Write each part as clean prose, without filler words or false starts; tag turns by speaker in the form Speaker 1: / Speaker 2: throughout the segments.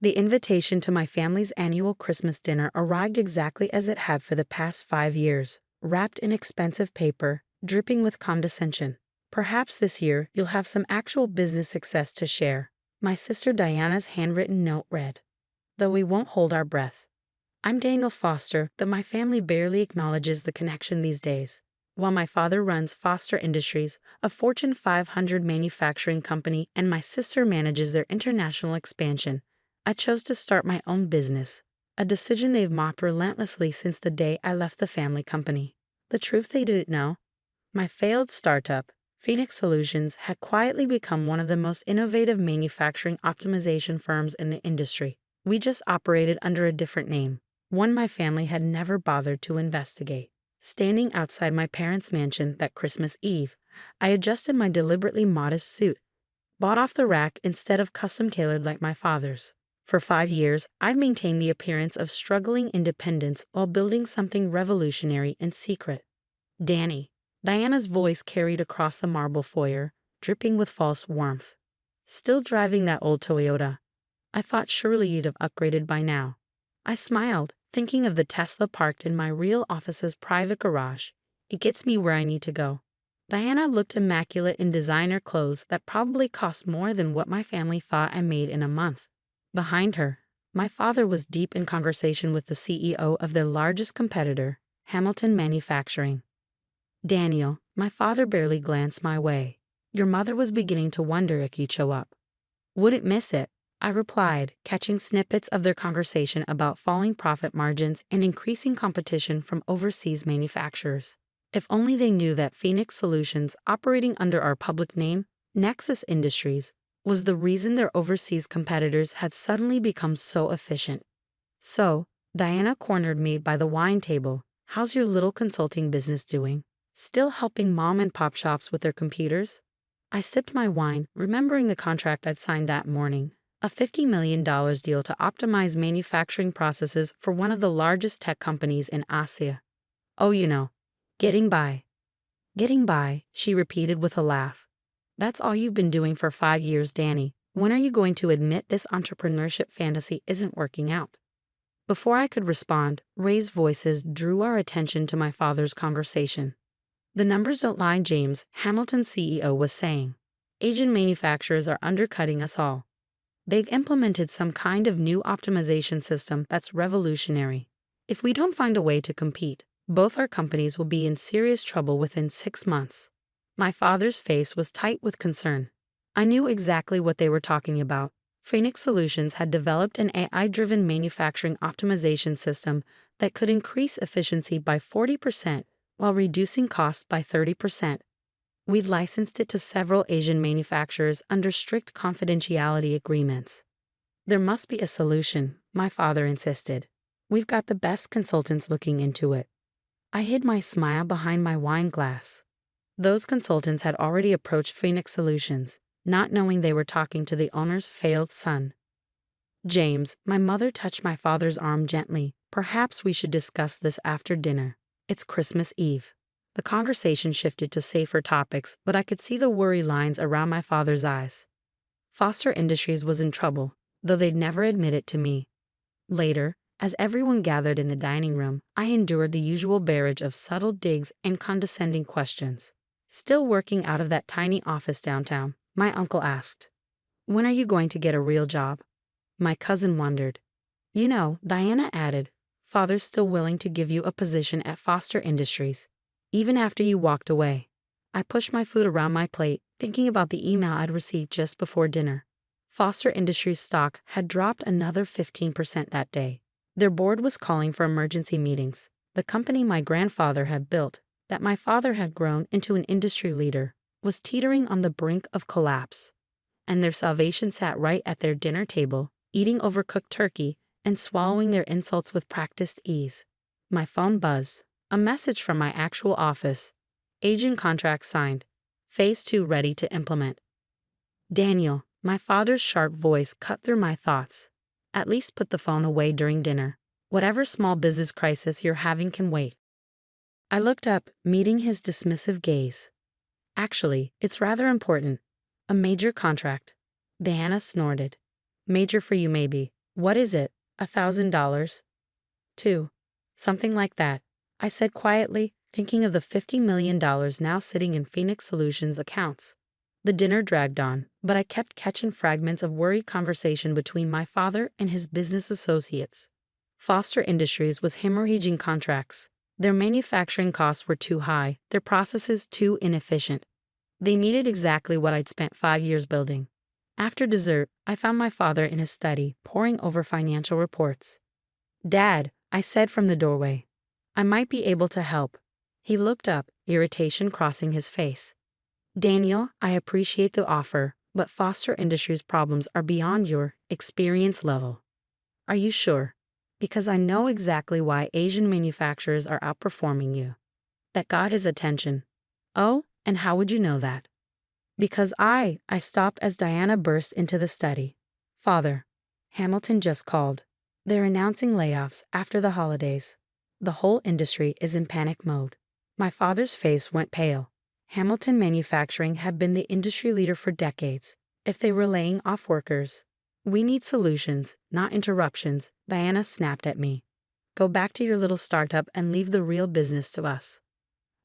Speaker 1: The invitation to my family's annual Christmas dinner arrived exactly as it had for the past 5 years, wrapped in expensive paper, dripping with condescension. Perhaps this year you'll have some actual business success to share, my sister Diana's handwritten note read. Though we won't hold our breath. I'm Daniel Foster, but my family barely acknowledges the connection these days. While my father runs Foster Industries, a Fortune 500 manufacturing company, and my sister manages their international expansion, I chose to start my own business, a decision they've mocked relentlessly since the day I left the family company. The truth they didn't know? My failed startup, Phoenix Solutions, had quietly become one of the most innovative manufacturing optimization firms in the industry. We just operated under a different name, one my family had never bothered to investigate. Standing outside my parents' mansion that Christmas Eve, I adjusted my deliberately modest suit, bought off the rack instead of custom-tailored like my father's. For 5 years, I'd maintained the appearance of struggling independence while building something revolutionary in secret. Danny. Diana's voice carried across the marble foyer, dripping with false warmth. Still driving that old Toyota? I thought surely you'd have upgraded by now. I smiled, thinking of the Tesla parked in my real office's private garage. It gets me where I need to go. Diana looked immaculate in designer clothes that probably cost more than what my family thought I made in a month. Behind her, my father was deep in conversation with the CEO of their largest competitor, Hamilton Manufacturing. Daniel, my father barely glanced my way. Your mother was beginning to wonder if you'd show up. Wouldn't miss it, I replied, catching snippets of their conversation about falling profit margins and increasing competition from overseas manufacturers. If only they knew that Phoenix Solutions, operating under our public name, Nexus Industries, was the reason their overseas competitors had suddenly become so efficient. So, Diana cornered me by the wine table. How's your little consulting business doing? Still helping mom and pop shops with their computers? I sipped my wine, remembering the contract I'd signed that morning. A $50 million deal to optimize manufacturing processes for one of the largest tech companies in Asia. Oh, getting by. Getting by, she repeated with a laugh. That's all you've been doing for 5 years, Danny. When are you going to admit this entrepreneurship fantasy isn't working out? Before I could respond, raised voices drew our attention to my father's conversation. The numbers don't lie, James, Hamilton's CEO was saying. Asian manufacturers are undercutting us all. They've implemented some kind of new optimization system that's revolutionary. If we don't find a way to compete, both our companies will be in serious trouble within 6 months. My father's face was tight with concern. I knew exactly what they were talking about. Phoenix Solutions had developed an AI-driven manufacturing optimization system that could increase efficiency by 40% while reducing costs by 30%. We'd licensed it to several Asian manufacturers under strict confidentiality agreements. There must be a solution, my father insisted. We've got the best consultants looking into it. I hid my smile behind my wine glass. Those consultants had already approached Phoenix Solutions, not knowing they were talking to the owner's failed son. James, my mother touched my father's arm gently. Perhaps we should discuss this after dinner. It's Christmas Eve. The conversation shifted to safer topics, but I could see the worry lines around my father's eyes. Foster Industries was in trouble, though they'd never admit it to me. Later, as everyone gathered in the dining room, I endured the usual barrage of subtle digs and condescending questions. Still working out of that tiny office downtown, my uncle asked, "When are you going to get a real job?" My cousin wondered. Diana added, "Father's still willing to give you a position at Foster Industries, even after you walked away." I pushed my food around my plate, thinking about the email I'd received just before dinner. Foster Industries stock had dropped another 15% that day. Their board was calling for emergency meetings. The company my grandfather had built, that my father had grown into an industry leader, was teetering on the brink of collapse. And their salvation sat right at their dinner table, eating overcooked turkey and swallowing their insults with practiced ease. My phone buzzed. A message from my actual office. Agent contract signed. Phase 2 ready to implement. Daniel, my father's sharp voice cut through my thoughts. At least put the phone away during dinner. Whatever small business crisis you're having can wait. I looked up, meeting his dismissive gaze. Actually, it's rather important. A major contract. Diana snorted. Major for you maybe, What is it? $1,000? Two. Something like that, I said quietly, thinking of the $50 million now sitting in Phoenix Solutions accounts. The dinner dragged on, but I kept catching fragments of worried conversation between my father and his business associates. Foster Industries was hemorrhaging contracts. Their manufacturing costs were too high, their processes too inefficient. They needed exactly what I'd spent 5 years building. After dessert, I found my father in his study, poring over financial reports. "Dad," I said from the doorway, "I might be able to help." He looked up, irritation crossing his face. "Daniel, I appreciate the offer, but Foster Industries' problems are beyond your experience level." "Are you sure?" "Because I know exactly why Asian manufacturers are outperforming you." That got his attention. "Oh, and how would you know that?" "Because I stopped as Diana burst into the study. "Father, Hamilton just called. They're announcing layoffs after the holidays. The whole industry is in panic mode." My father's face went pale. Hamilton Manufacturing had been the industry leader for decades. If they were laying off workers, "We need solutions, not interruptions," Diana snapped at me. "Go back to your little startup and leave the real business to us."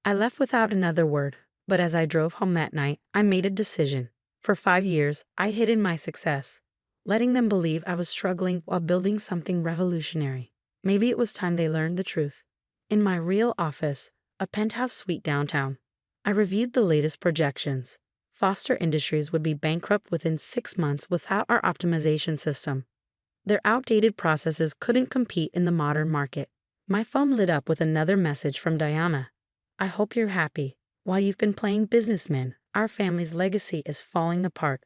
Speaker 1: I left without another word, but as I drove home that night, I made a decision. For 5 years, I hidden my success, letting them believe I was struggling while building something revolutionary. Maybe it was time they learned the truth. In my real office, a penthouse suite downtown, I reviewed the latest projections. Foster Industries would be bankrupt within 6 months without our optimization system. Their outdated processes couldn't compete in the modern market. My phone lit up with another message from Diana. "I hope you're happy. While you've been playing businessman, our family's legacy is falling apart."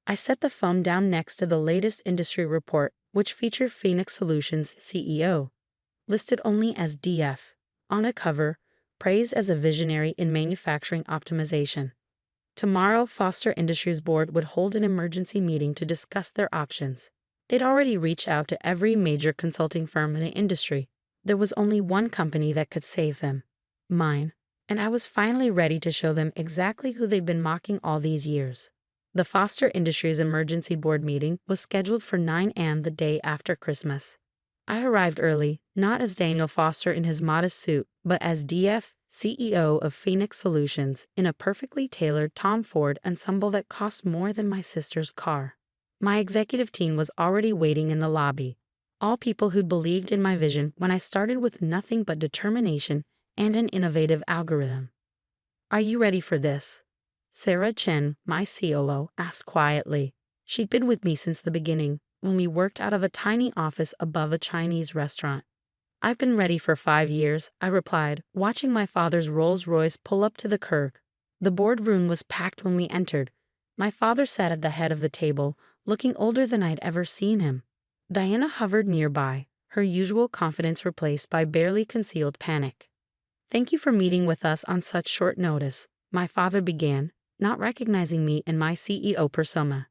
Speaker 1: I set the phone down next to the latest industry report, which featured Phoenix Solutions' CEO, listed only as DF. On the cover, praised as a visionary in manufacturing optimization. Tomorrow, Foster Industries board would hold an emergency meeting to discuss their options. They'd already reached out to every major consulting firm in the industry. There was only one company that could save them. Mine. And I was finally ready to show them exactly who they've been mocking all these years. The Foster Industries emergency board meeting was scheduled for 9 a.m. the day after Christmas. I arrived early, not as Daniel Foster in his modest suit, but as DF, CEO of Phoenix Solutions, in a perfectly tailored Tom Ford ensemble that cost more than my sister's car. My executive team was already waiting in the lobby, all people who'd believed in my vision when I started with nothing but determination and an innovative algorithm. "Are you ready for this?" Sarah Chen, my COO, asked quietly. She'd been with me since the beginning, when we worked out of a tiny office above a Chinese restaurant. "I've been ready for 5 years," I replied, watching my father's Rolls-Royce pull up to the curb. The boardroom was packed when we entered. My father sat at the head of the table, looking older than I'd ever seen him. Diana hovered nearby, her usual confidence replaced by barely concealed panic. "Thank you for meeting with us on such short notice," my father began, not recognizing me in my CEO persona.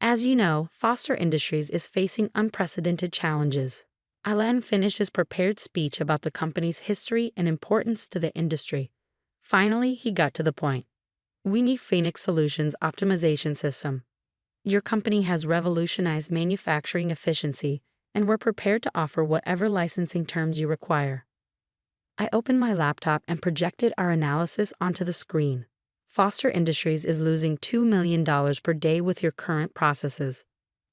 Speaker 1: "As you know, Foster Industries is facing unprecedented challenges." Alan finished his prepared speech about the company's history and importance to the industry. Finally, he got to the point. "We need Phoenix Solutions' optimization system. Your company has revolutionized manufacturing efficiency, and we're prepared to offer whatever licensing terms you require." I opened my laptop and projected our analysis onto the screen. Foster Industries is losing $2 million per day with your current processes.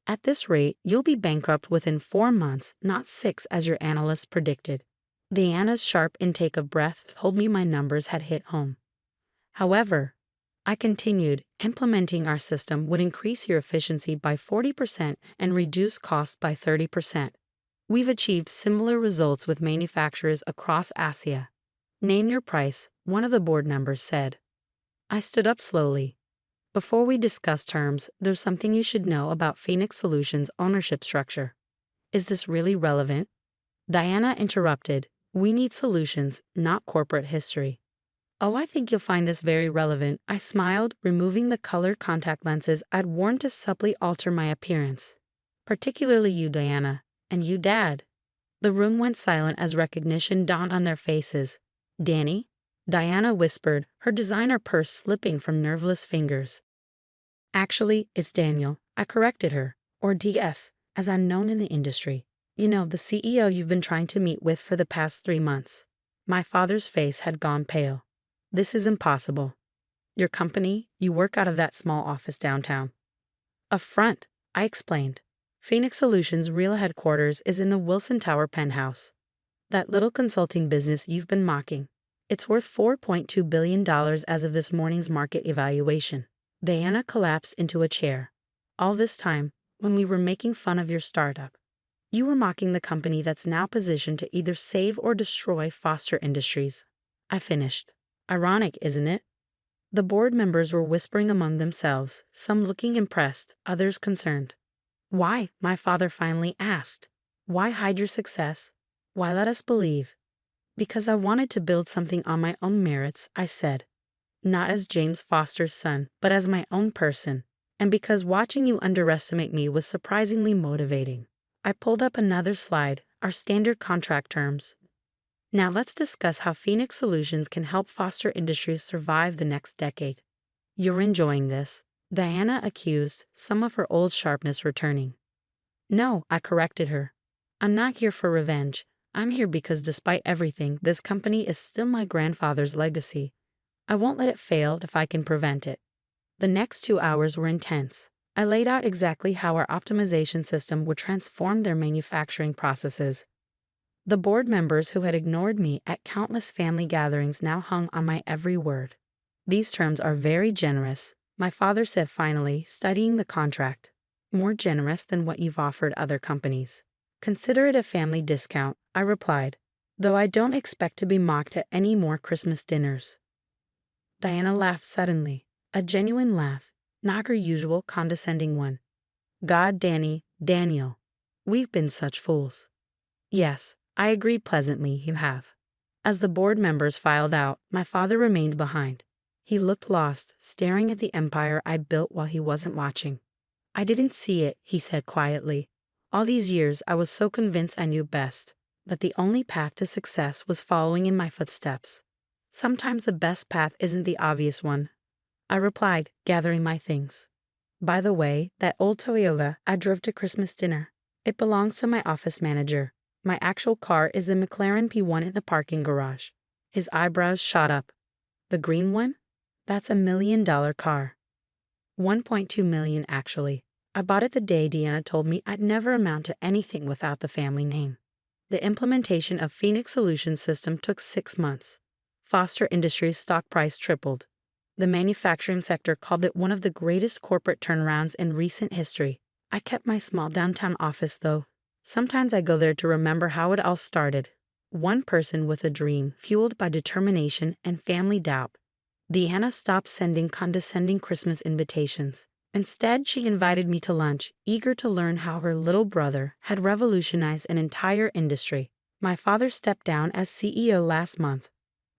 Speaker 1: At this rate, you'll be bankrupt within 4 months, not 6 as your analysts predicted. Diana's sharp intake of breath told me my numbers had hit home. "However," I continued, "implementing our system would increase your efficiency by 40% and reduce costs by 30%. We've achieved similar results with manufacturers across Asia." "Name your price," one of the board members said. I stood up slowly. "Before we discuss terms, there's something you should know about Phoenix Solutions' ownership structure." "Is this really relevant?" Diana interrupted. "We need solutions, not corporate history." "Oh, I think you'll find this very relevant," I smiled, removing the colored contact lenses I'd worn to subtly alter my appearance. "Particularly you, Diana. And you, Dad." The room went silent as recognition dawned on their faces. "Danny?" Diana whispered, her designer purse slipping from nerveless fingers. "Actually, it's Daniel," I corrected her. "Or DF. as unknown in the industry. You know, the CEO you've been trying to meet with for the past 3 months. My father's face had gone pale. This is impossible. Your company, you work out of that small office downtown. A front, I explained. Phoenix Solutions' real headquarters is in the Wilson Tower penthouse. That little consulting business you've been mocking. It's worth $4.2 billion as of this morning's market evaluation. Diana collapsed into a chair. All this time, when we were making fun of your startup, you were mocking the company that's now positioned to either save or destroy Foster Industries. I finished. Ironic, isn't it? The board members were whispering among themselves, some looking impressed, others concerned. Why? My father finally asked. Why hide your success? Why let us believe? Because I wanted to build something on my own merits, I said. Not as James Foster's son, but as my own person. And because watching you underestimate me was surprisingly motivating. I pulled up another slide, our standard contract terms. Now let's discuss how Phoenix Solutions can help Foster Industries survive the next decade. You're enjoying this, Diana accused, some of her old sharpness returning. No, I corrected her. I'm not here for revenge. I'm here because despite everything, this company is still my grandfather's legacy. I won't let it fail if I can prevent it. The next 2 hours were intense. I laid out exactly how our optimization system would transform their manufacturing processes. The board members who had ignored me at countless family gatherings now hung on my every word. These terms are very generous, my father said finally, studying the contract. More generous than what you've offered other companies. Consider it a family discount, I replied, though I don't expect to be mocked at any more Christmas dinners. Diana laughed suddenly, a genuine laugh, not her usual condescending one. God, Danny, Daniel, we've been such fools. Yes, I agreed pleasantly, you have. As the board members filed out, my father remained behind. He looked lost, staring at the empire I'd built while he wasn't watching. I didn't see it, he said quietly. All these years I was so convinced I knew best, that the only path to success was following in my footsteps. Sometimes the best path isn't the obvious one, I replied, gathering my things. By the way, that old Toyota I drove to Christmas dinner, it belongs to my office manager. My actual car is the McLaren P1 in the parking garage. His eyebrows shot up. The green one? That's $1 million car. 1.2 million actually. I bought it the day Deanna told me I'd never amount to anything without the family name. The implementation of Phoenix Solutions system took 6 months. Foster Industries' stock price tripled. The manufacturing sector called it one of the greatest corporate turnarounds in recent history. I kept my small downtown office though. Sometimes I go there to remember how it all started. One person with a dream, fueled by determination and family doubt. Deanna stopped sending condescending Christmas invitations. Instead, she invited me to lunch, eager to learn how her little brother had revolutionized an entire industry. My father stepped down as CEO last month.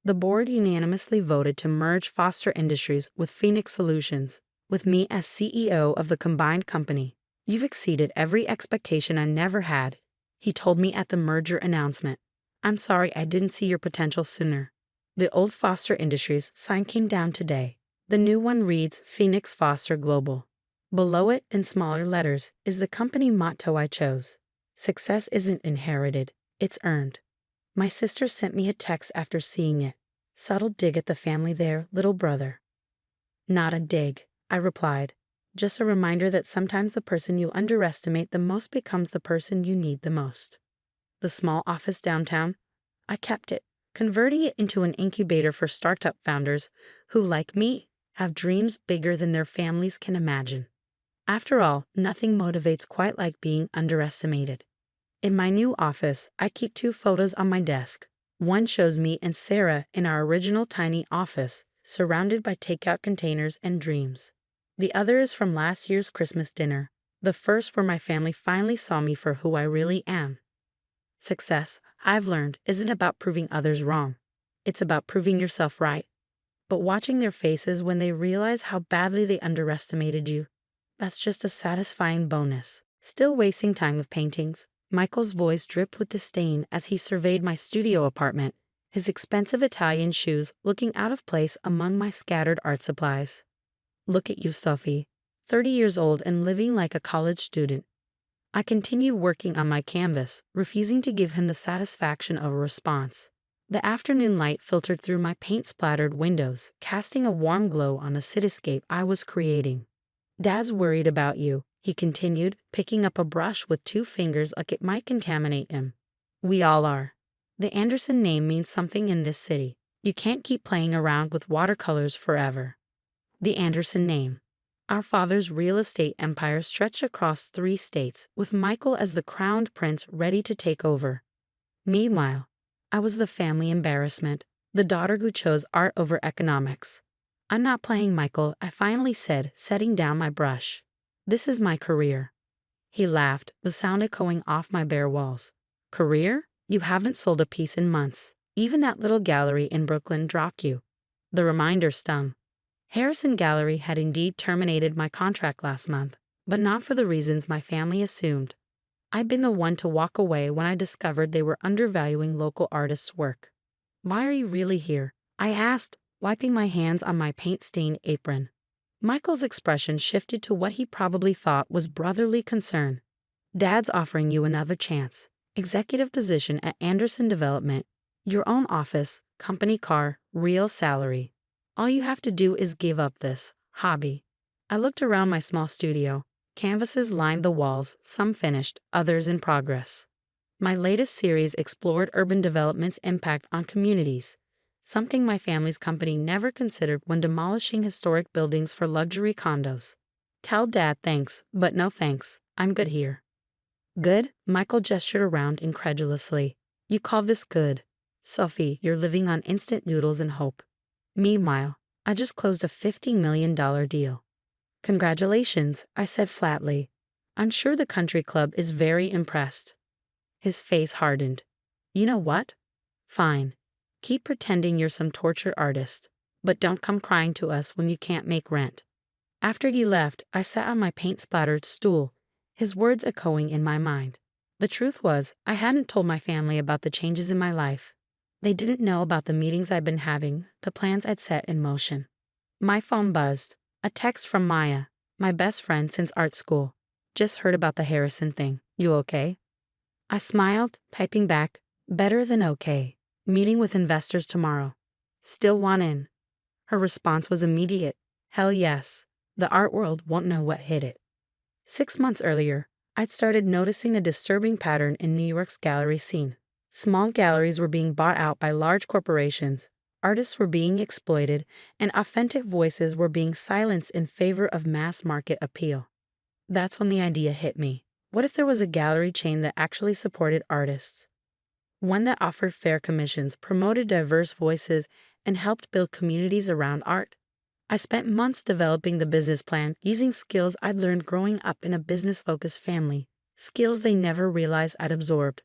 Speaker 1: The board unanimously voted to merge Foster Industries with Phoenix Solutions, with me as CEO of the combined company. You've exceeded every expectation I never had, he told me at the merger announcement. I'm sorry I didn't see your potential sooner. The old Foster Industries sign came down today. The new one reads Phoenix Foster Global. Below it, in smaller letters, is the company motto I chose. Success isn't inherited, it's earned. My sister sent me a text after seeing it. Subtle dig at the family there, little brother. Not a dig, I replied. Just a reminder that sometimes the person you underestimate the most becomes the person you need the most. The small office downtown? I kept it, converting it into an incubator for startup founders who, like me, have dreams bigger than their families can imagine. After all, nothing motivates quite like being underestimated. In my new office, I keep 2 photos on my desk. One shows me and Sarah in our original tiny office, surrounded by takeout containers and dreams. The other is from last year's Christmas dinner, the first where my family finally saw me for who I really am. Success, I've learned, isn't about proving others wrong. It's about proving yourself right. But watching their faces when they realize how badly they underestimated you, that's just a satisfying bonus. Still wasting time with paintings? Michael's voice dripped with disdain as he surveyed my studio apartment, his expensive Italian shoes looking out of place among my scattered art supplies. Look at you, Sophie, 30 years old and living like a college student. I continued working on my canvas, refusing to give him the satisfaction of a response. The afternoon light filtered through my paint-splattered windows, casting a warm glow on the cityscape I was creating. "Dad's worried about you," he continued, picking up a brush with 2 fingers like it might contaminate him. "We all are. The Anderson name means something in this city. You can't keep playing around with watercolors forever." The Anderson name. Our father's real estate empire stretched across 3 states, with Michael as the crowned prince ready to take over. Meanwhile, I was the family embarrassment, the daughter who chose art over economics. "I'm not playing, Michael," I finally said, setting down my brush. "This is my career." He laughed, the sound echoing off my bare walls. "Career? You haven't sold a piece in months. Even that little gallery in Brooklyn dropped you." The reminder stung. Harrison Gallery had indeed terminated my contract last month, but not for the reasons my family assumed. I'd been the one to walk away when I discovered they were undervaluing local artists' work. "Why are you really here?" I asked, wiping my hands on my paint-stained apron. Michael's expression shifted to what he probably thought was brotherly concern. "Dad's offering you another chance. Executive position at Anderson Development. Your own office, company car, real salary. All you have to do is give up this hobby." I looked around my small studio. Canvases lined the walls, some finished, others in progress. My latest series explored urban development's impact on communities, something my family's company never considered when demolishing historic buildings for luxury condos. "Tell Dad thanks, but no thanks. I'm good here." "Good?" Michael gestured around incredulously. "You call this good? Sophie, you're living on instant noodles and hope." Meanwhile, I just closed a $50 million deal. "Congratulations," I said flatly. "I'm sure the country club is very impressed." His face hardened. "You know what? Fine. Keep pretending you're some tortured artist, but don't come crying to us when you can't make rent." After he left, I sat on my paint-splattered stool, his words echoing in my mind. The truth was, I hadn't told my family about the changes in my life. They didn't know about the meetings I'd been having, the plans I'd set in motion. My phone buzzed. A text from Maya, my best friend since art school. "Just heard about the Harrison thing. You okay?" I smiled, typing back, "Better than okay. Meeting with investors tomorrow. Still want in." Her response was immediate. "Hell yes. The art world won't know what hit it." 6 months earlier, I'd started noticing a disturbing pattern in New York's gallery scene. Small galleries were being bought out by large corporations, artists were being exploited, and authentic voices were being silenced in favor of mass-market appeal. That's when the idea hit me. What if there was a gallery chain that actually supported artists? One that offered fair commissions, promoted diverse voices, and helped build communities around art? I spent months developing the business plan, using skills I'd learned growing up in a business-focused family, skills they never realized I'd absorbed.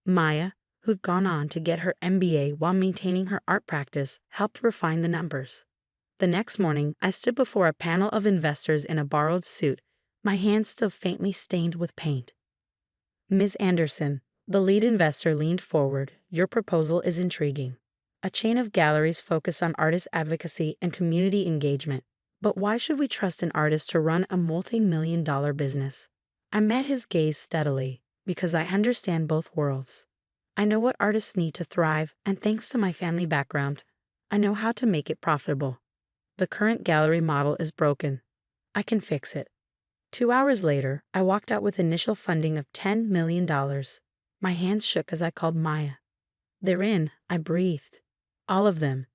Speaker 1: Maya, who'd gone on to get her MBA while maintaining her art practice, helped refine the numbers. The next morning, I stood before a panel of investors in a borrowed suit, my hands still faintly stained with paint. "Ms. Anderson," the lead investor leaned forward, "your proposal is intriguing. A chain of galleries focused on artist advocacy and community engagement. But why should we trust an artist to run a multi-million-dollar business?" I met his gaze steadily, because I understand both worlds. I know what artists need to thrive, and thanks to my family background, I know how to make it profitable. The current gallery model is broken. I can fix it. 2 hours later, I walked out with initial funding of $10 million. My hands shook as I called Maya. "They're in," I breathed. "All of them."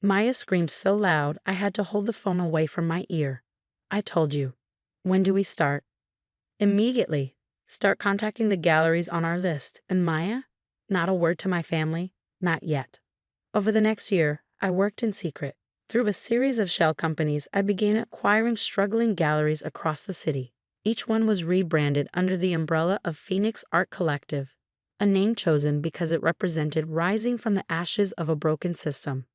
Speaker 1: Maya screamed so loud I had to hold the phone away from my ear. "I told you." "When do we start?" "Immediately. Start contacting the galleries on our list." "And Maya?" "Not a word to my family. Not yet." Over the next year, I worked in secret. Through a series of shell companies, I began acquiring struggling galleries across the city. Each one was rebranded under the umbrella of Phoenix Art Collective, a name chosen because it represented rising from the ashes of a broken system.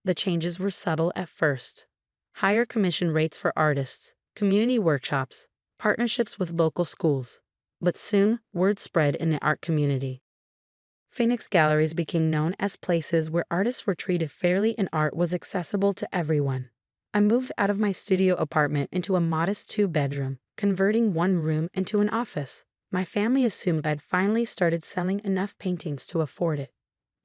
Speaker 1: The changes were subtle at first. Higher commission rates for artists, community workshops, partnerships with local schools. But soon, word spread in the art community. Phoenix galleries became known as places where artists were treated fairly and art was accessible to everyone. I moved out of my studio apartment into a modest 2-bedroom, converting one room into an office. My family assumed I'd finally started selling enough paintings to afford it.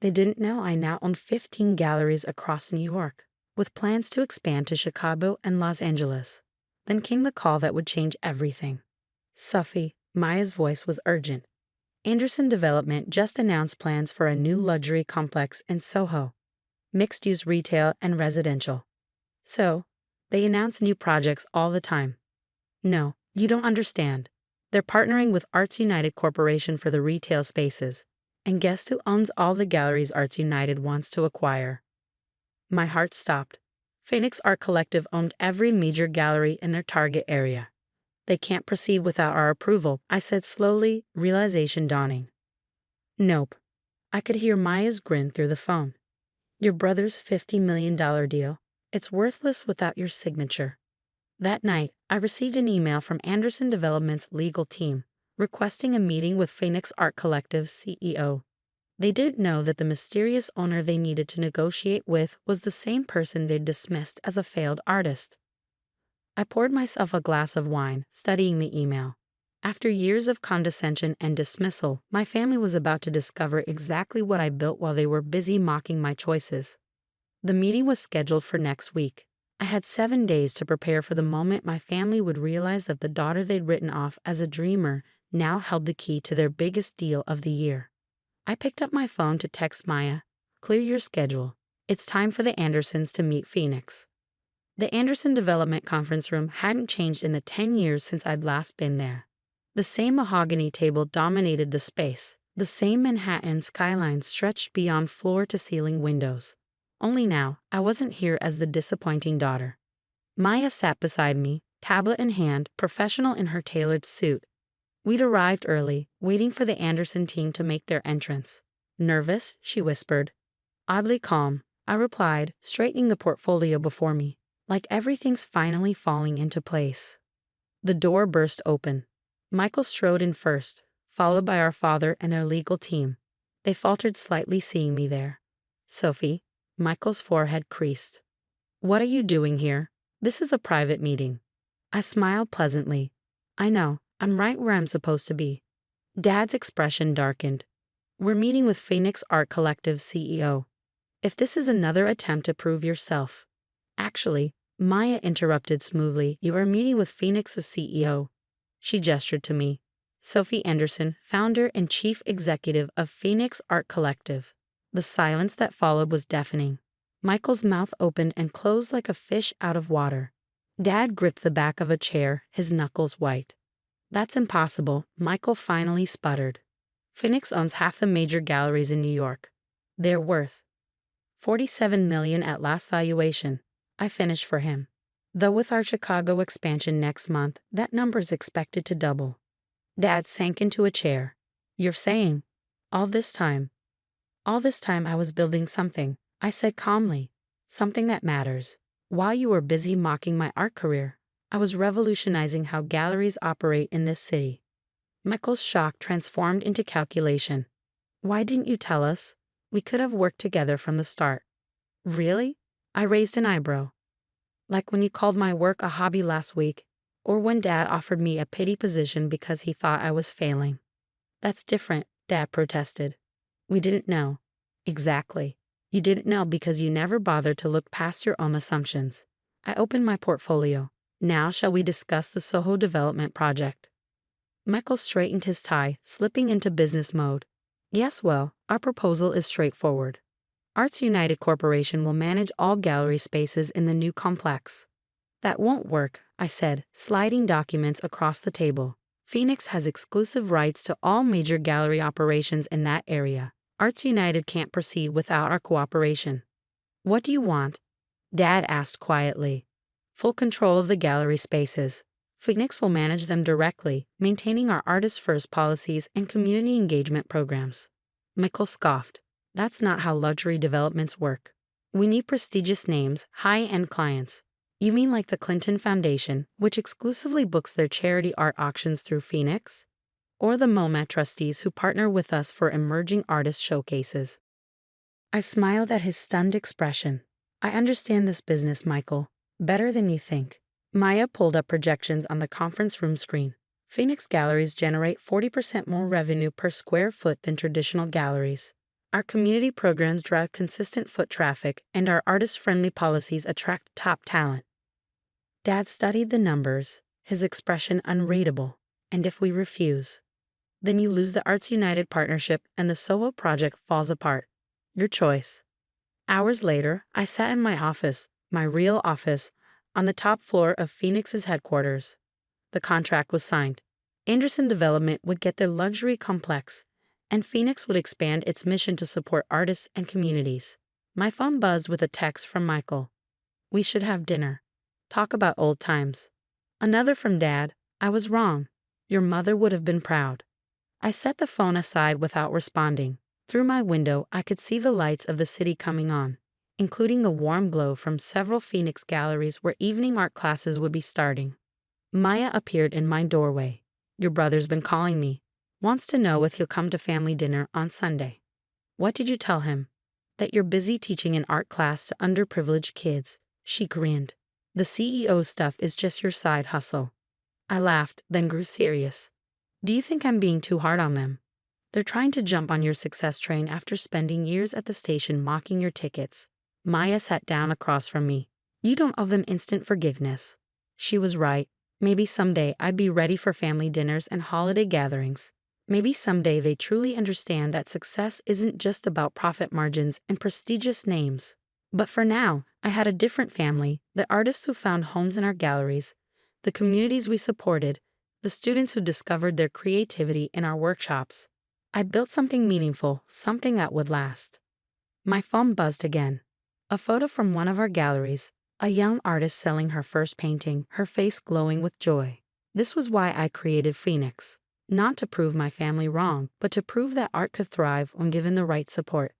Speaker 1: They didn't know I now own 15 galleries across New York, with plans to expand to Chicago and Los Angeles. Then came the call that would change everything. Sophie, Maya's voice was urgent. Anderson Development just announced plans for a new luxury complex in Soho, mixed-use retail and residential. So, they announce new projects all the time. No, you don't understand. They're partnering with Arts United Corporation for the retail spaces. And guess who owns all the galleries Arts United wants to acquire? My heart stopped. Phoenix Art Collective owned every major gallery in their target area. They can't proceed without our approval, I said slowly, realization dawning. Nope. I could hear Maya's grin through the phone. Your brother's $50 million deal. It's worthless without your signature. That night, I received an email from Anderson Development's legal team, requesting a meeting with Phoenix Art Collective's CEO. They didn't know that the mysterious owner they needed to negotiate with was the same person they'd dismissed as a failed artist. I poured myself a glass of wine, studying the email. After years of condescension and dismissal, my family was about to discover exactly what I built while they were busy mocking my choices. The meeting was scheduled for next week. I had 7 days to prepare for the moment my family would realize that the daughter they'd written off as a dreamer now held the key to their biggest deal of the year. I picked up my phone to text Maya, "Clear your schedule. It's time for the Andersons to meet Phoenix." The Anderson Development Conference Room hadn't changed in the 10 years since I'd last been there. The same mahogany table dominated the space. The same Manhattan skyline stretched beyond floor-to-ceiling windows. Only now, I wasn't here as the disappointing daughter. Maya sat beside me, tablet in hand, professional in her tailored suit. We'd arrived early, waiting for the Anderson team to make their entrance. "Nervous?" she whispered. "Oddly calm," I replied, straightening the portfolio before me, like everything's finally falling into place. The door burst open. Michael strode in first, followed by our father and their legal team. They faltered slightly seeing me there. "Sophie," Michael's forehead creased. "What are you doing here? This is a private meeting." I smiled pleasantly. "I know, I'm right where I'm supposed to be." Dad's expression darkened. "We're meeting with Phoenix Art Collective's CEO. If this is another attempt to prove yourself." "Actually," Maya interrupted smoothly, "you are meeting with Phoenix's CEO." She gestured to me. "Sophie Anderson, founder and chief executive of Phoenix Art Collective." The silence that followed was deafening. Michael's mouth opened and closed like a fish out of water. Dad gripped the back of a chair, his knuckles white. "That's impossible," Michael finally sputtered. "Phoenix owns half the major galleries in New York. They're worth $47 million at last valuation." I finished for him. "Though with our Chicago expansion next month, that number's expected to double." Dad sank into a chair. "You're saying, all this time I was building something," I said calmly. "Something that matters. While you were busy mocking my art career, I was revolutionizing how galleries operate in this city." Michael's shock transformed into calculation. "Why didn't you tell us? We could have worked together from the start." "Really?" I raised an eyebrow. "Like when you called my work a hobby last week, or when Dad offered me a pity position because he thought I was failing." "That's different," Dad protested. "We didn't know." "Exactly. You didn't know because you never bothered to look past your own assumptions." I opened my portfolio. "Now shall we discuss the Soho development project?" Michael straightened his tie, slipping into business mode. "Yes, well, our proposal is straightforward. Arts United Corporation will manage all gallery spaces in the new complex." "That won't work," I said, sliding documents across the table. "Phoenix has exclusive rights to all major gallery operations in that area. Arts United can't proceed without our cooperation." "What do you want?" Dad asked quietly. "Full control of the gallery spaces. Phoenix will manage them directly, maintaining our artist-first policies and community engagement programs." Michael scoffed. "That's not how luxury developments work. We need prestigious names, high-end clients." "You mean like the Clinton Foundation, which exclusively books their charity art auctions through Phoenix? Or the MoMA trustees who partner with us for emerging artist showcases?" I smiled at his stunned expression. "I understand this business, Michael, better than you think." Maya pulled up projections on the conference room screen. Phoenix galleries generate 40% more revenue per square foot than traditional galleries. Our community programs drive consistent foot traffic, and our artist-friendly policies attract top talent. Dad studied the numbers, his expression unreadable. And if we refuse, then you lose the Arts United partnership and the Soho project falls apart. Your choice. Hours later, I sat in my office, my real office, on the top floor of Phoenix's headquarters. The contract was signed. Anderson Development would get their luxury complex, and Phoenix would expand its mission to support artists and communities. My phone buzzed with a text from Michael. We should have dinner. Talk about old times. Another from Dad. I was wrong. Your mother would have been proud. I set the phone aside without responding. Through my window, I could see the lights of the city coming on, including a warm glow from several Phoenix galleries where evening art classes would be starting. Maya appeared in my doorway. Your brother's been calling me. Wants to know if he'll come to family dinner on Sunday. What did you tell him? That you're busy teaching an art class to underprivileged kids. She grinned. The CEO stuff is just your side hustle. I laughed, then grew serious. Do you think I'm being too hard on them? They're trying to jump on your success train after spending years at the station mocking your tickets. Maya sat down across from me. You don't owe them instant forgiveness. She was right. Maybe someday I'd be ready for family dinners and holiday gatherings. Maybe someday they truly understand that success isn't just about profit margins and prestigious names. But for now, I had a different family, the artists who found homes in our galleries, the communities we supported, the students who discovered their creativity in our workshops. I built something meaningful, something that would last. My phone buzzed again. A photo from one of our galleries, a young artist selling her first painting, her face glowing with joy. This was why I created Phoenix. Not to prove my family wrong, but to prove that art could thrive when given the right support.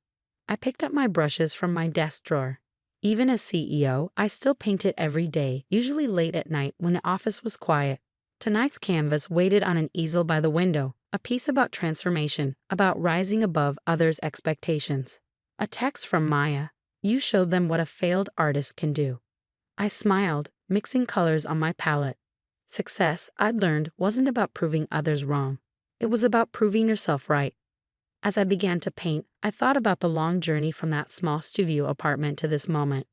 Speaker 1: I picked up my brushes from my desk drawer. Even as CEO, I still painted every day, usually late at night when the office was quiet. Tonight's canvas waited on an easel by the window, a piece about transformation, about rising above others' expectations. A text from Maya. You showed them what a failed artist can do. I smiled, mixing colors on my palette. Success, I'd learned, wasn't about proving others wrong. It was about proving yourself right. As I began to paint, I thought about the long journey from that small studio apartment to this moment.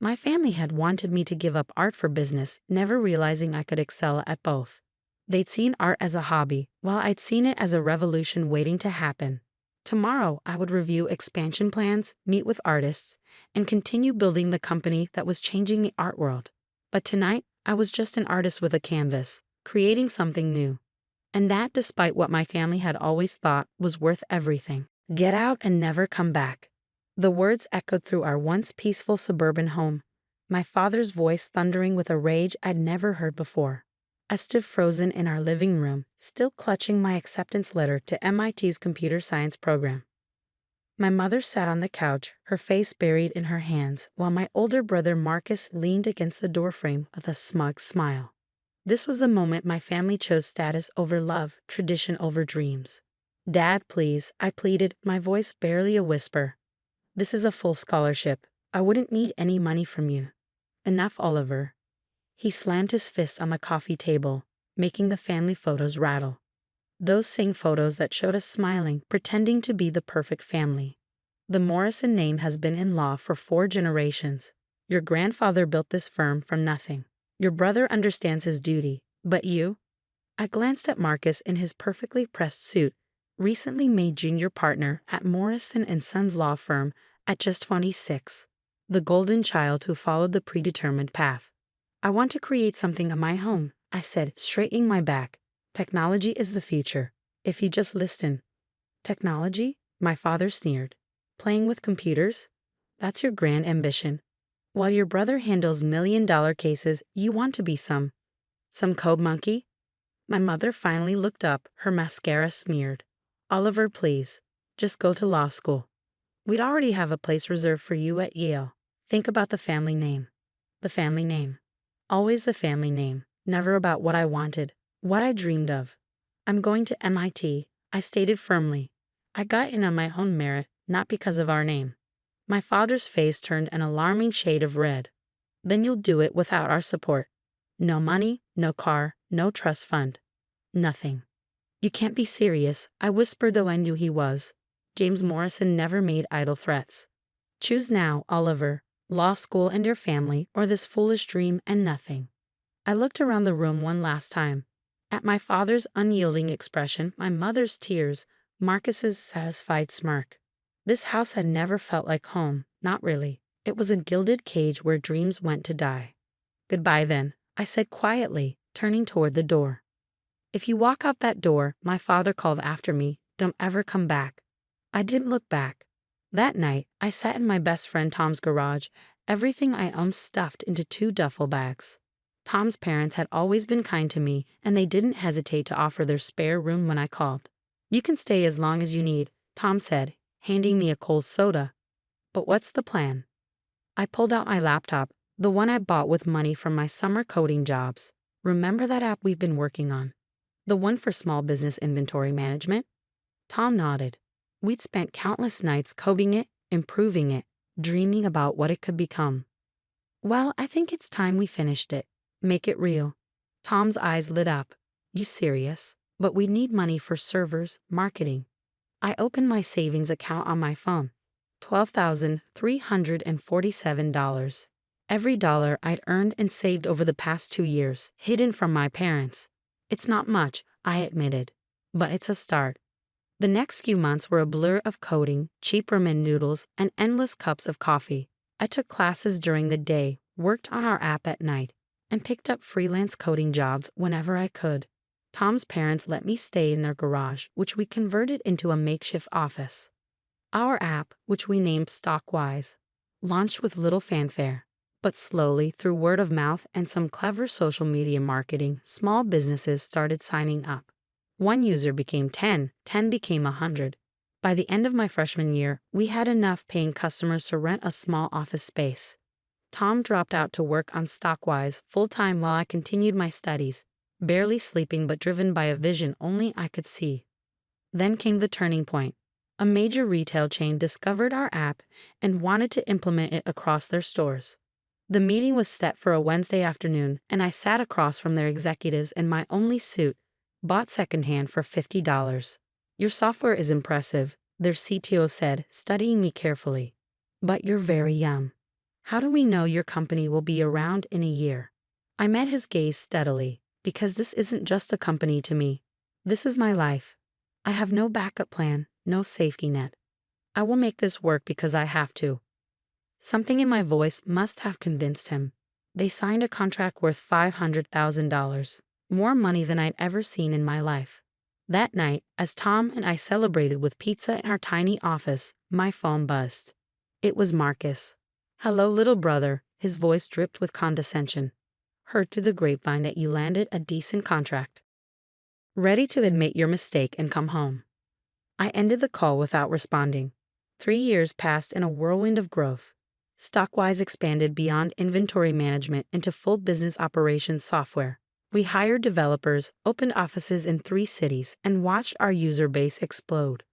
Speaker 1: My family had wanted me to give up art for business, never realizing I could excel at both. They'd seen art as a hobby, while I'd seen it as a revolution waiting to happen. Tomorrow, I would review expansion plans, meet with artists, and continue building the company that was changing the art world. But tonight, I was just an artist with a canvas, creating something new. And that despite what my family had always thought was worth everything. Get out and never come back. The words echoed through our once peaceful suburban home, my father's voice thundering with a rage I'd never heard before. I stood frozen in our living room, still clutching my acceptance letter to MIT's computer science program. My mother sat on the couch, her face buried in her hands, while my older brother Marcus leaned against the doorframe with a smug smile. This was the moment my family chose status over love, tradition over dreams. Dad, please, I pleaded, my voice barely a whisper. This is a full scholarship. I wouldn't need any money from you. Enough, Oliver. He slammed his fist on the coffee table, making the family photos rattle. Those same photos that showed us smiling, pretending to be the perfect family. The Morrison name has been in law for 4 generations. Your grandfather built this firm from nothing. Your brother understands his duty, but you? I glanced at Marcus in his perfectly pressed suit, recently made junior partner at Morrison & Sons law firm at just 26. The golden child who followed the predetermined path. I want to create something of my own, I said, straightening my back. Technology is the future. If you just listen. Technology? My father sneered. Playing with computers? That's your grand ambition. While your brother handles million-dollar cases, you want to be some code monkey? My mother finally looked up, her mascara smeared. Oliver, please. Just go to law school. We'd already have a place reserved for you at Yale. Think about the family name. The family name. Always the family name. Never about what I wanted, what I dreamed of. I'm going to MIT, I stated firmly. I got in on my own merit, not because of our name. My father's face turned an alarming shade of red. Then you'll do it without our support. No money, no car, no trust fund. Nothing. You can't be serious, I whispered, though I knew he was. James Morrison never made idle threats. Choose now, Oliver, law school and your family, or this foolish dream and nothing. I looked around the room one last time. At my father's unyielding expression, my mother's tears, Marcus's satisfied smirk. This house had never felt like home, not really. It was a gilded cage where dreams went to die. Goodbye then, I said quietly, turning toward the door. If you walk out that door, my father called after me, don't ever come back. I didn't look back. That night, I sat in my best friend Tom's garage, everything I owned stuffed into 2 duffel bags. Tom's parents had always been kind to me, and they didn't hesitate to offer their spare room when I called. You can stay as long as you need, Tom said, handing me a cold soda. But what's the plan? I pulled out my laptop, the one I bought with money from my summer coding jobs. Remember that app we've been working on? The one for small business inventory management? Tom nodded. We'd spent countless nights coding it, improving it, dreaming about what it could become. Well, I think it's time we finished it. Make it real. Tom's eyes lit up. You serious? But we need money for servers, marketing. I opened my savings account on my phone. $12,347. Every dollar I'd earned and saved over the past 2 years, hidden from my parents. It's not much, I admitted. But it's a start. The next few months were a blur of coding, cheap ramen noodles, and endless cups of coffee. I took classes during the day, worked on our app at night, and picked up freelance coding jobs whenever I could. Tom's parents let me stay in their garage, which we converted into a makeshift office. Our app, which we named Stockwise, launched with little fanfare. But slowly, through word of mouth and some clever social media marketing, small businesses started signing up. 1 user became 10, 10 became 100. By the end of my freshman year, we had enough paying customers to rent a small office space. Tom dropped out to work on Stockwise full-time while I continued my studies, barely sleeping but driven by a vision only I could see. Then came the turning point. A major retail chain discovered our app and wanted to implement it across their stores. The meeting was set for a Wednesday afternoon, and I sat across from their executives in my only suit, bought secondhand for $50. Your software is impressive, their CTO said, studying me carefully. But you're very young. How do we know your company will be around in a year? I met his gaze steadily, because this isn't just a company to me. This is my life. I have no backup plan, no safety net. I will make this work because I have to. Something in my voice must have convinced him. They signed a contract worth $500,000, more money than I'd ever seen in my life. That night, as Tom and I celebrated with pizza in our tiny office, my phone buzzed. It was Marcus. Hello, little brother, his voice dripped with condescension. Heard through the grapevine that you landed a decent contract. Ready to admit your mistake and come home. I ended the call without responding. 3 years passed in a whirlwind of growth. Stockwise expanded beyond inventory management into full business operations software. We hired developers, opened offices in 3 cities, and watched our user base explode.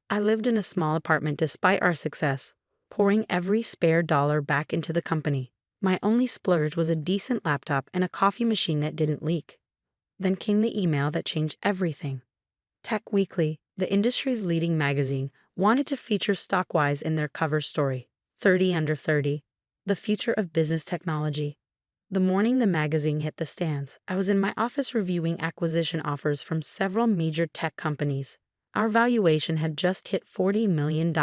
Speaker 1: I lived in a small apartment despite our success, pouring every spare dollar back into the company. My only splurge was a decent laptop and a coffee machine that didn't leak. Then came the email that changed everything. Tech Weekly, the industry's leading magazine, wanted to feature Stockwise in their cover story. 30 Under 30, the future of business technology. The morning the magazine hit the stands, I was in my office reviewing acquisition offers from several major tech companies. Our valuation had just hit $40 million,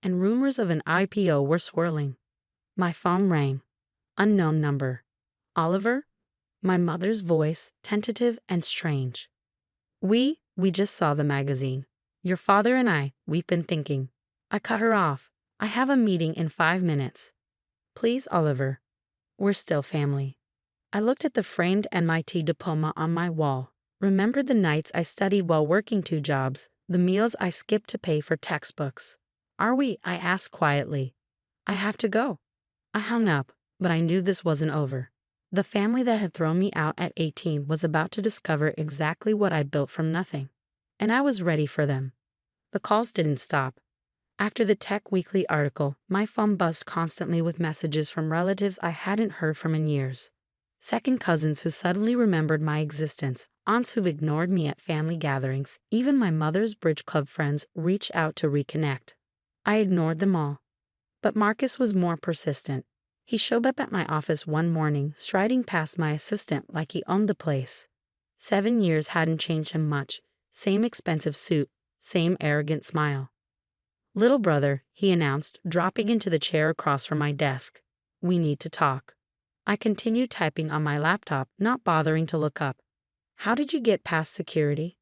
Speaker 1: and rumors of an IPO were swirling. My phone rang. Unknown number. Oliver? My mother's voice, tentative and strange. We just saw the magazine. Your father and we've been thinking. I cut her off. I have a meeting in 5 minutes. Please, Oliver. We're still family. I looked at the framed MIT diploma on my wall, remembered the nights I studied while working 2 jobs, the meals I skipped to pay for textbooks. Are we? I asked quietly. I have to go. I hung up, but I knew this wasn't over. The family that had thrown me out at 18 was about to discover exactly what I built from nothing. And I was ready for them. The calls didn't stop. After the Tech Weekly article, my phone buzzed constantly with messages from relatives I hadn't heard from in years. Second cousins who suddenly remembered my existence, aunts who've ignored me at family gatherings, even my mother's bridge club friends reached out to reconnect. I ignored them all. But Marcus was more persistent. He showed up at my office one morning, striding past my assistant like he owned the place. 7 years hadn't changed him much. Same expensive suit, same arrogant smile. "Little brother," he announced, dropping into the chair across from my desk. "We need to talk." I continued typing on my laptop, not bothering to look up. "How did you get past security?"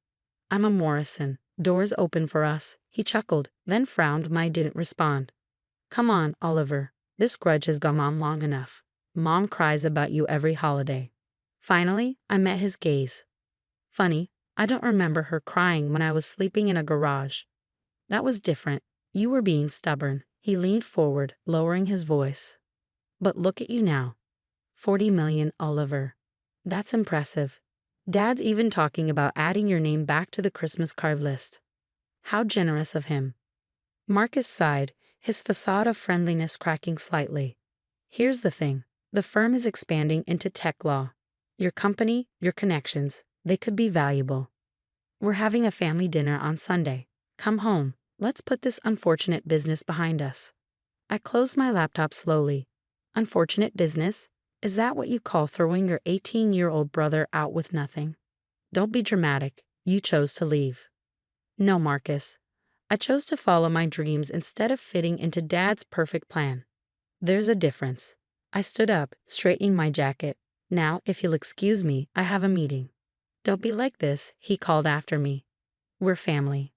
Speaker 1: "I'm a Morrison. Doors open for us," he chuckled, then frowned when I didn't respond. "Come on, Oliver. This grudge has gone on long enough. Mom cries about you every holiday." Finally, I met his gaze. "Funny, I don't remember her crying when I was sleeping in a garage." "That was different. You were being stubborn." He leaned forward, lowering his voice. "But look at you now. 40 million, Oliver. That's impressive. Dad's even talking about adding your name back to the Christmas card list." "How generous of him." Marcus sighed, his facade of friendliness cracking slightly. "Here's the thing. The firm is expanding into tech law. Your company, your connections, they could be valuable. We're having a family dinner on Sunday. Come home. Let's put this unfortunate business behind us." I closed my laptop slowly. Unfortunate business? Is that what you call throwing your 18-year-old brother out with nothing? Don't be dramatic. You chose to leave. No, Marcus. I chose to follow my dreams instead of fitting into Dad's perfect plan. There's a difference. I stood up, straightening my jacket. "Now, if you'll excuse me, I have a meeting." "Don't be like this," he called after me. "We're family."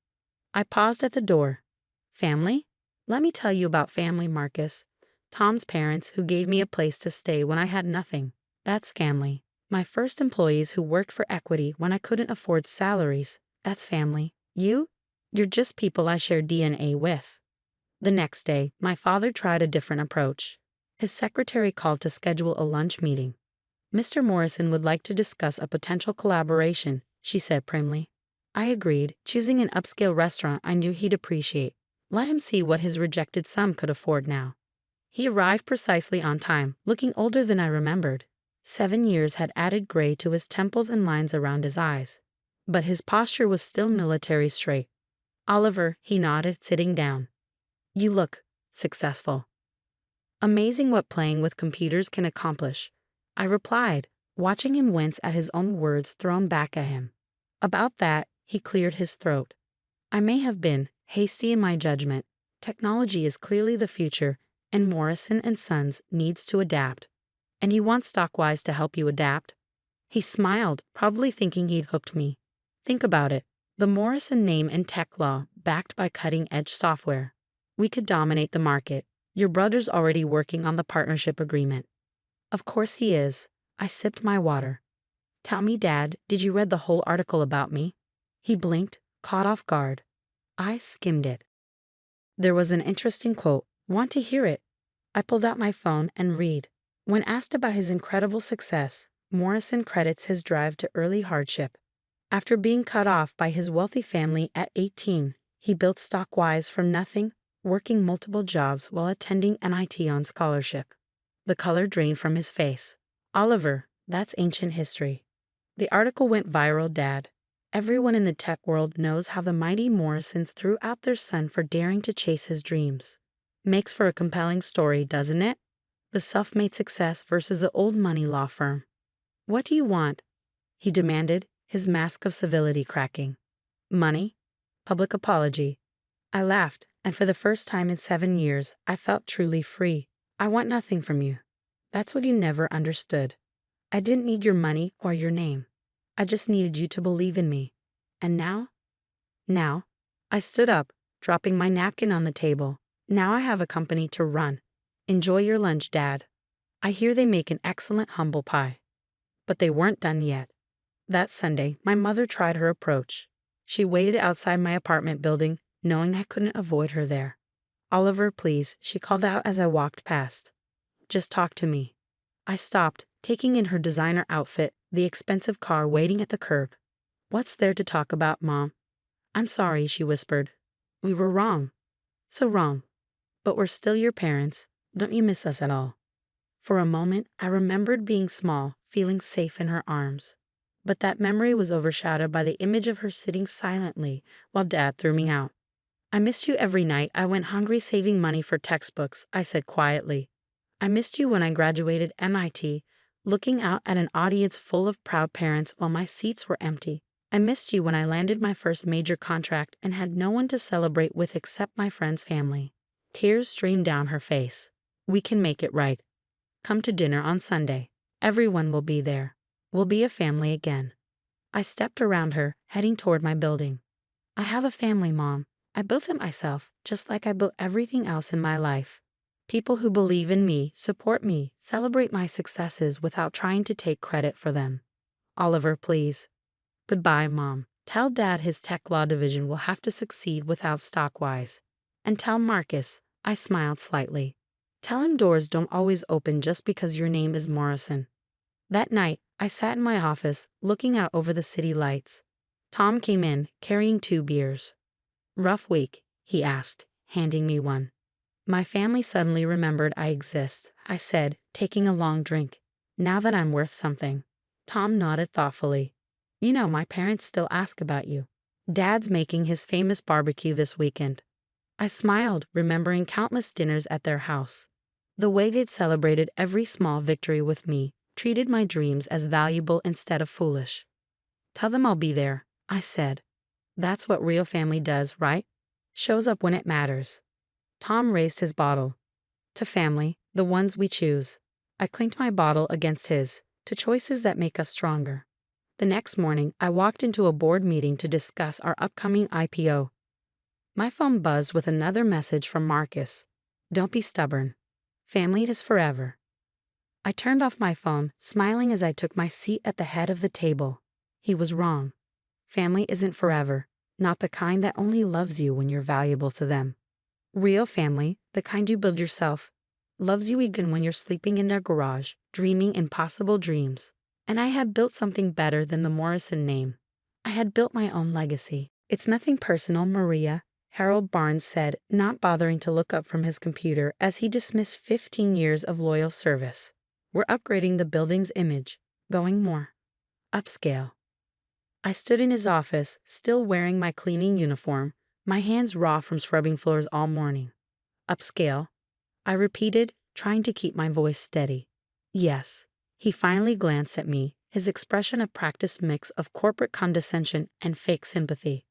Speaker 1: I paused at the door. "Family? Let me tell you about family, Marcus. Tom's parents, who gave me a place to stay when I had nothing. That's family. My first employees who worked for equity when I couldn't afford salaries. That's family. You're just people I share DNA with." The next day, my father tried a different approach. His secretary called to schedule a lunch meeting. "Mr. Morrison would like to discuss a potential collaboration," she said primly. I agreed, choosing an upscale restaurant I knew he'd appreciate. Let him see what his rejected son could afford now. He arrived precisely on time, looking older than I remembered. 7 years had added gray to his temples and lines around his eyes. But his posture was still military straight. "Oliver," he nodded, sitting down. "You look successful." "Amazing what playing with computers can accomplish," I replied, watching him wince at his own words thrown back at him. "About that," he cleared his throat. "I may have been hasty in my judgment. Technology is clearly the future, and Morrison and Sons needs to adapt." "And you want Stockwise to help you adapt?" He smiled, probably thinking he'd hooked me. "Think about it. The Morrison name in tech law, backed by cutting-edge software. We could dominate the market. Your brother's already working on the partnership agreement." "Of course he is." I sipped my water. "Tell me, Dad, did you read the whole article about me?" He blinked, caught off guard. I skimmed it. There was an interesting quote. "Want to hear it?" I pulled out my phone and read. When asked about his incredible success, Morrison credits his drive to early hardship. After being cut off by his wealthy family at 18, he built Stockwise from nothing, working multiple jobs while attending MIT on scholarship. The color drained from his face. "Oliver, that's ancient history." The article went viral, Dad. Everyone in the tech world knows how the mighty Morrisons threw out their son for daring to chase his dreams. Makes for a compelling story, doesn't it? The self-made success versus the old money law firm. "What do you want?" he demanded, his mask of civility cracking. "Money? Public apology." I laughed, and for the first time in 7 years, I felt truly free. "I want nothing from you. That's what you never understood. I didn't need your money or your name. I just needed you to believe in me. And now?" "Now?" I stood up, dropping my napkin on the table. "Now I have a company to run. Enjoy your lunch, Dad. I hear they make an excellent humble pie." But they weren't done yet. That Sunday, my mother tried her approach. She waited outside my apartment building, knowing I couldn't avoid her there. "Oliver, please," she called out as I walked past. "Just talk to me." I stopped, taking in her designer outfit, the expensive car waiting at the curb. "What's there to talk about, Mom?" "I'm sorry," she whispered. "We were wrong. So wrong. But we're still your parents. Don't you miss us at all?" For a moment, I remembered being small, feeling safe in her arms. But that memory was overshadowed by the image of her sitting silently while Dad threw me out. "I missed you every night I went hungry saving money for textbooks," I said quietly. "I missed you when I graduated MIT, looking out at an audience full of proud parents while my seats were empty. I missed you when I landed my first major contract and had no one to celebrate with except my friend's family." Tears streamed down her face. "We can make it right. Come to dinner on Sunday. Everyone will be there. We'll be a family again." I stepped around her, heading toward my building. "I have a family, Mom. I built it myself, just like I built everything else in my life. People who believe in me, support me, celebrate my successes without trying to take credit for them. Oliver, please." "Goodbye, Mom. Tell Dad his tech law division will have to succeed without Stockwise. And tell Marcus," I smiled slightly. "Tell him doors don't always open just because your name is Morrison." That night, I sat in my office, looking out over the city lights. Tom came in, carrying 2 beers. "Rough week?" he asked, handing me one. "My family suddenly remembered I exist," I said, taking a long drink. "Now that I'm worth something." Tom nodded thoughtfully. "You know, my parents still ask about you. Dad's making his famous barbecue this weekend." I smiled, remembering countless dinners at their house. The way they'd celebrated every small victory with me, treated my dreams as valuable instead of foolish. "Tell them I'll be there," I said. "That's what real family does, right? Shows up when it matters." Tom raised his bottle. "To family, the ones we choose." I clinked my bottle against his, "To choices that make us stronger." The next morning, I walked into a board meeting to discuss our upcoming IPO. My phone buzzed with another message from Marcus. "Don't be stubborn. Family is forever." I turned off my phone, smiling as I took my seat at the head of the table. He was wrong. Family isn't forever, not the kind that only loves you when you're valuable to them. Real family, the kind you build yourself, loves you even when you're sleeping in their garage, dreaming impossible dreams. And I had built something better than the Morrison name. I had built my own legacy. "It's nothing personal, Maria," Harold Barnes said, not bothering to look up from his computer as he dismissed 15 years of loyal service. "We're upgrading the building's image, going more upscale." I stood in his office, still wearing my cleaning uniform, my hands raw from scrubbing floors all morning. "Upscale," I repeated, trying to keep my voice steady. "Yes." He finally glanced at me, his expression a practiced mix of corporate condescension and fake sympathy.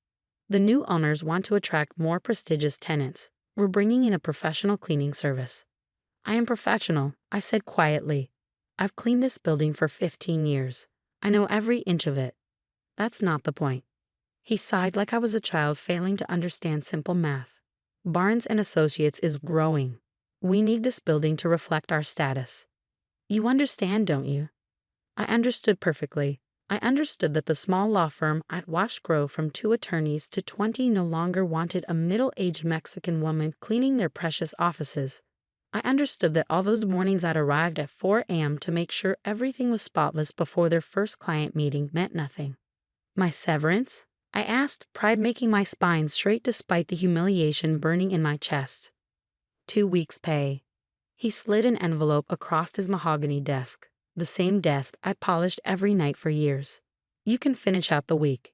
Speaker 1: "The new owners want to attract more prestigious tenants. We're bringing in a professional cleaning service." "I am professional," I said quietly. "I've cleaned this building for 15 years. I know every inch of it." "That's not the point." He sighed like I was a child failing to understand simple math. "Barnes and Associates is growing. We need this building to reflect our status." "You understand, don't you?" I understood perfectly. I understood that the small law firm I'd watched grow from 2 attorneys to 20 no longer wanted a middle-aged Mexican woman cleaning their precious offices. I understood that all those mornings I'd arrived at 4 a.m. to make sure everything was spotless before their first client meeting meant nothing. "My severance?" I asked, pride making my spine straight despite the humiliation burning in my chest. 2 weeks' pay. He slid an envelope across his mahogany desk, the same desk I polished every night for years. "You can finish out the week."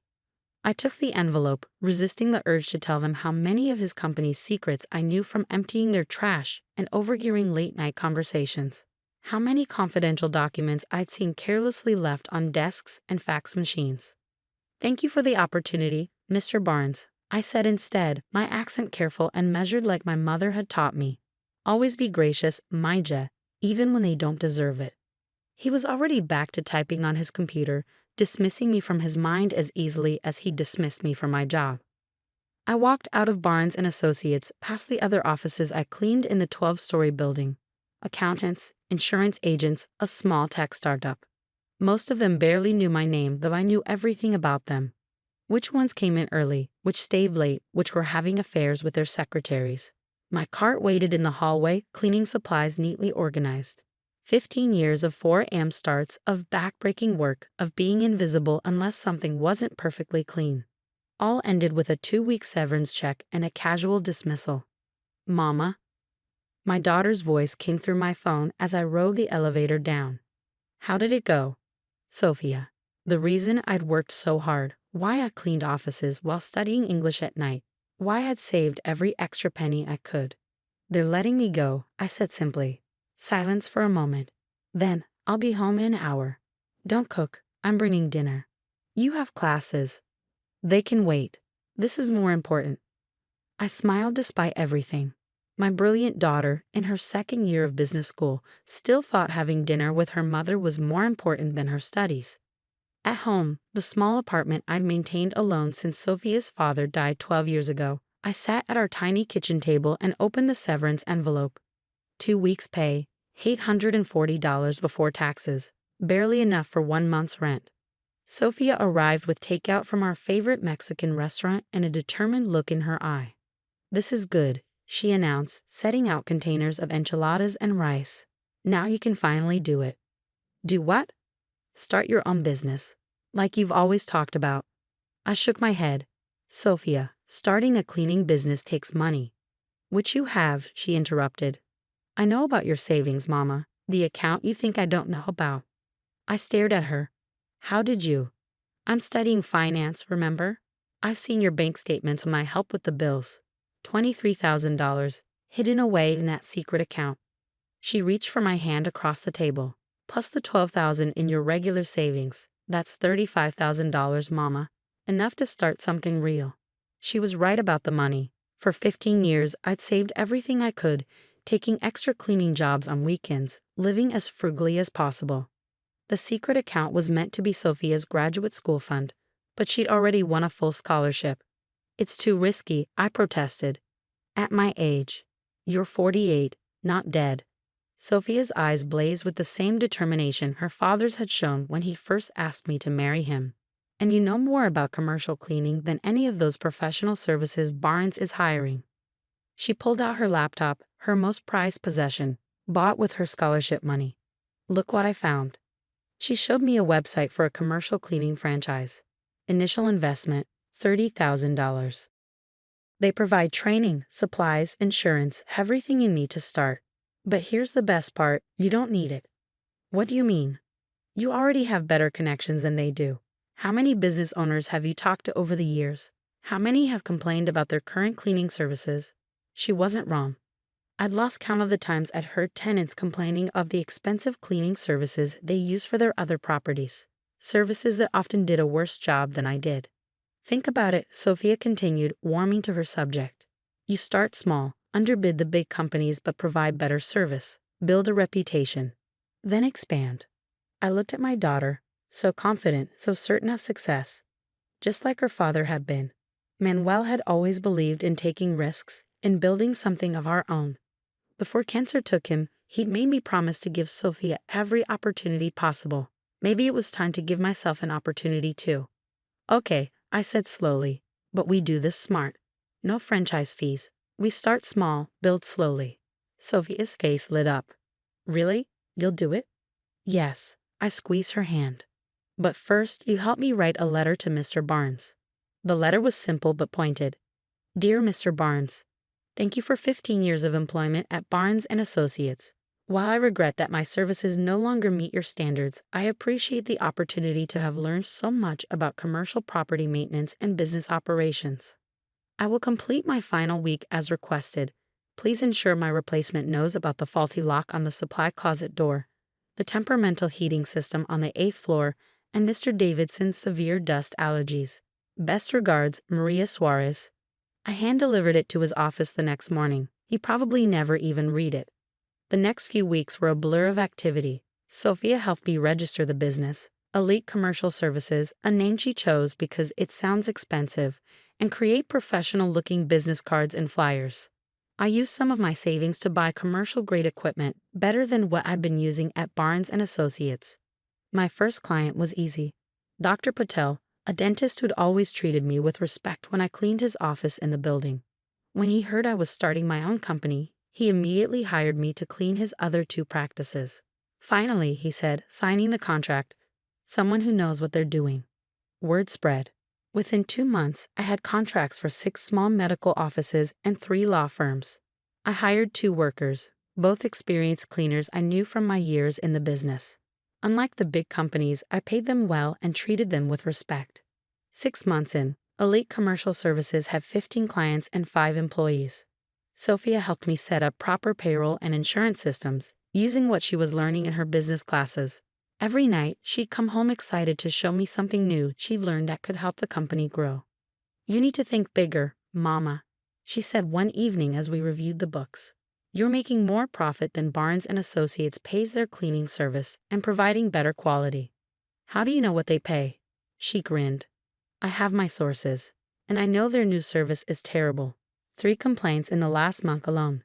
Speaker 1: I took the envelope, resisting the urge to tell them how many of his company's secrets I knew from emptying their trash and overhearing late-night conversations. How many confidential documents I'd seen carelessly left on desks and fax machines. "Thank you for the opportunity, Mr. Barnes," I said instead, my accent careful and measured like my mother had taught me. "Always be gracious, Maija, even when they don't deserve it." He was already back to typing on his computer, dismissing me from his mind as easily as he dismissed me from my job. I walked out of Barnes and Associates, past the other offices I cleaned in the 12-story building. Accountants, insurance agents, a small tech startup. Most of them barely knew my name, though I knew everything about them. Which ones came in early, which stayed late, which were having affairs with their secretaries. My cart waited in the hallway, cleaning supplies neatly organized. 15 years of 4 a.m. starts, of back-breaking work, of being invisible unless something wasn't perfectly clean. All ended with a 2-week severance check and a casual dismissal. "Mama?" My daughter's voice came through my phone as I rode the elevator down. How did it go? Sophia. The reason I'd worked so hard, why I cleaned offices while studying English at night, why I'd saved every extra penny I could. They're letting me go, I said simply. Silence for a moment. Then, I'll be home in an hour. Don't cook, I'm bringing dinner. You have classes. They can wait. This is more important. I smiled despite everything. My brilliant daughter, in her second year of business school, still thought having dinner with her mother was more important than her studies. At home, the small apartment I'd maintained alone since Sophia's father died 12 years ago, I sat at our tiny kitchen table and opened the severance envelope. 2 weeks' pay, $840 before taxes, barely enough for 1 month's rent. Sophia arrived with takeout from our favorite Mexican restaurant and a determined look in her eye. This is good, she announced, setting out containers of enchiladas and rice. Now you can finally do it. Do what? Start your own business, like you've always talked about. I shook my head. Sophia, starting a cleaning business takes money. Which you have, she interrupted. I know about your savings, Mama, the account you think I don't know about. I stared at her. How did you? I'm studying finance, remember? I've seen your bank statements when I help with the bills. $23,000, hidden away in that secret account. She reached for my hand across the table. Plus the $12,000 in your regular savings. That's $35,000, Mama. Enough to start something real. She was right about the money. For 15 years, I'd saved everything I could, taking extra cleaning jobs on weekends, living as frugally as possible. The secret account was meant to be Sophia's graduate school fund, but she'd already won a full scholarship. It's too risky, I protested. At my age. You're 48, not dead. Sophia's eyes blazed with the same determination her father's had shown when he first asked me to marry him. And you know more about commercial cleaning than any of those professional services Barnes is hiring. She pulled out her laptop, her most prized possession, bought with her scholarship money. Look what I found. She showed me a website for a commercial cleaning franchise. Initial investment, $30,000. They provide training, supplies, insurance, everything you need to start. But here's the best part, you don't need it. What do you mean? You already have better connections than they do. How many business owners have you talked to over the years? How many have complained about their current cleaning services? She wasn't wrong. I'd lost count of the times I'd heard tenants complaining of the expensive cleaning services they use for their other properties, services that often did a worse job than I did. Think about it, Sophia continued, warming to her subject. You start small, underbid the big companies but provide better service, build a reputation, then expand. I looked at my daughter, so confident, so certain of success, just like her father had been. Manuel had always believed in taking risks, in building something of our own. Before cancer took him, he'd made me promise to give Sophia every opportunity possible. Maybe it was time to give myself an opportunity too. Okay, I said slowly, but we do this smart. No franchise fees. We start small, build slowly. Sophia's face lit up. Really? You'll do it? Yes. I squeezed her hand. But first, you help me write a letter to Mr. Barnes. The letter was simple but pointed. Dear Mr. Barnes, thank you for 15 years of employment at Barnes & Associates. While I regret that my services no longer meet your standards, I appreciate the opportunity to have learned so much about commercial property maintenance and business operations. I will complete my final week as requested. Please ensure my replacement knows about the faulty lock on the supply closet door, the temperamental heating system on the 8th floor, and Mr. Davidson's severe dust allergies. Best regards, Maria Suarez. I hand-delivered it to his office the next morning. He probably never even read it. The next few weeks were a blur of activity. Sophia helped me register the business, Elite Commercial Services, a name she chose because it sounds expensive, and create professional-looking business cards and flyers. I used some of my savings to buy commercial-grade equipment, better than what I'd been using at Barnes & Associates. My first client was easy. Dr. Patel, a dentist who'd always treated me with respect when I cleaned his office in the building. When he heard I was starting my own company, he immediately hired me to clean his other 2 practices. Finally, he said, signing the contract, someone who knows what they're doing. Word spread. Within 2 months, I had contracts for 6 small medical offices and 3 law firms. I hired 2 workers, both experienced cleaners I knew from my years in the business. Unlike the big companies, I paid them well and treated them with respect. 6 months in, Elite Commercial Services had 15 clients and 5 employees. Sophia helped me set up proper payroll and insurance systems, using what she was learning in her business classes. Every night, she'd come home excited to show me something new she'd learned that could help the company grow. "You need to think bigger, Mama," she said one evening as we reviewed the books. "You're making more profit than Barnes & Associates pays their cleaning service and providing better quality." "How do you know what they pay?" She grinned. "I have my sources, and I know their new service is terrible. 3 complaints in the last month alone."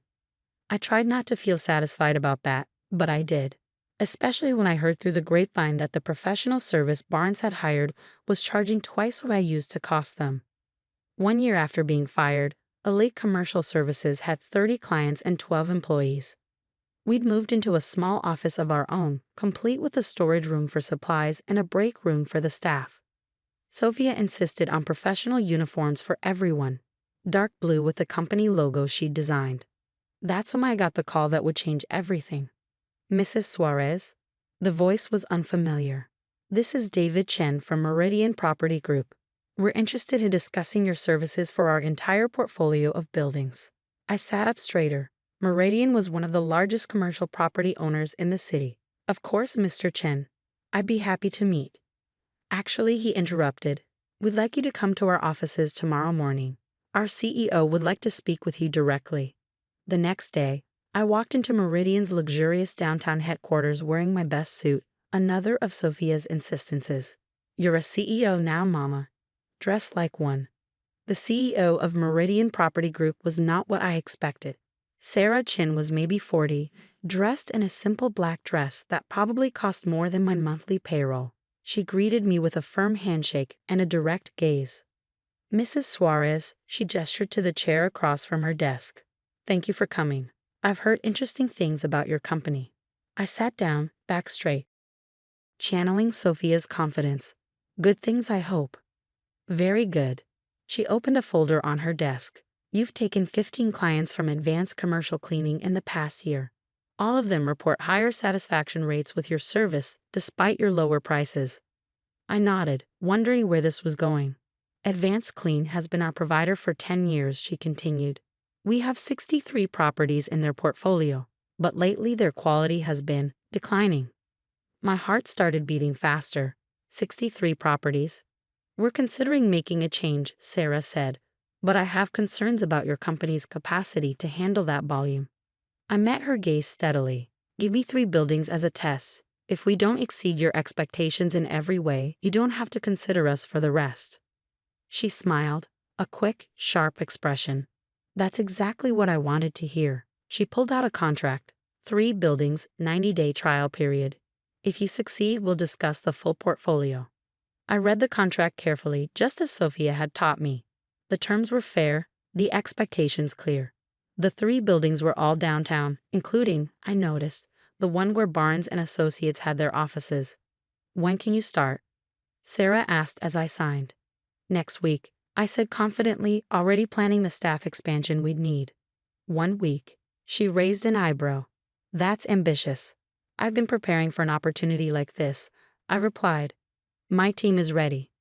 Speaker 1: I tried not to feel satisfied about that, but I did. Especially when I heard through the grapevine that the professional service Barnes had hired was charging twice what I used to cost them. 1 year after being fired, Elite Commercial Services had 30 clients and 12 employees. We'd moved into a small office of our own, complete with a storage room for supplies and a break room for the staff. Sophia insisted on professional uniforms for everyone, dark blue with the company logo she'd designed. That's when I got the call that would change everything. "Mrs. Suarez?" The voice was unfamiliar. "This is David Chen from Meridian Property Group. We're interested in discussing your services for our entire portfolio of buildings." I sat up straighter. Meridian was one of the largest commercial property owners in the city. "Of course, Mr. Chen. I'd be happy to meet." "Actually," he interrupted, "we'd like you to come to our offices tomorrow morning. Our CEO would like to speak with you directly." The next day, I walked into Meridian's luxurious downtown headquarters wearing my best suit, another of Sophia's insistences. "You're a CEO now, Mama. Dress like one." The CEO of Meridian Property Group was not what I expected. Sarah Chin was maybe 40, dressed in a simple black dress that probably cost more than my monthly payroll. She greeted me with a firm handshake and a direct gaze. "Mrs. Suarez," she gestured to the chair across from her desk. "Thank you for coming. I've heard interesting things about your company." I sat down, back straight, channeling Sophia's confidence. "Good things, I hope." "Very good." She opened a folder on her desk. "You've taken 15 clients from advanced commercial cleaning in the past year. All of them report higher satisfaction rates with your service despite your lower prices." I nodded, wondering where this was going. "Advanced Clean has been our provider for 10 years, she continued. "We have 63 properties in their portfolio, but lately their quality has been declining." My heart started beating faster. 63 properties. "We're considering making a change," Sarah said, "but I have concerns about your company's capacity to handle that volume." I met her gaze steadily. "Give me 3 buildings as a test. If we don't exceed your expectations in every way, you don't have to consider us for the rest." She smiled, a quick, sharp expression. That's exactly what I wanted to hear. She pulled out a contract. 3 buildings, 90-day trial period. If you succeed, we'll discuss the full portfolio. I read the contract carefully, just as Sophia had taught me. The terms were fair, the expectations clear. The 3 buildings were all downtown, including, I noticed, the one where Barnes & Associates had their offices. "When can you start?" Sarah asked as I signed. "Next week," I said confidently, already planning the staff expansion we'd need. 1 week. She raised an eyebrow. "That's ambitious." "I've been preparing for an opportunity like this," I replied. "My team is ready."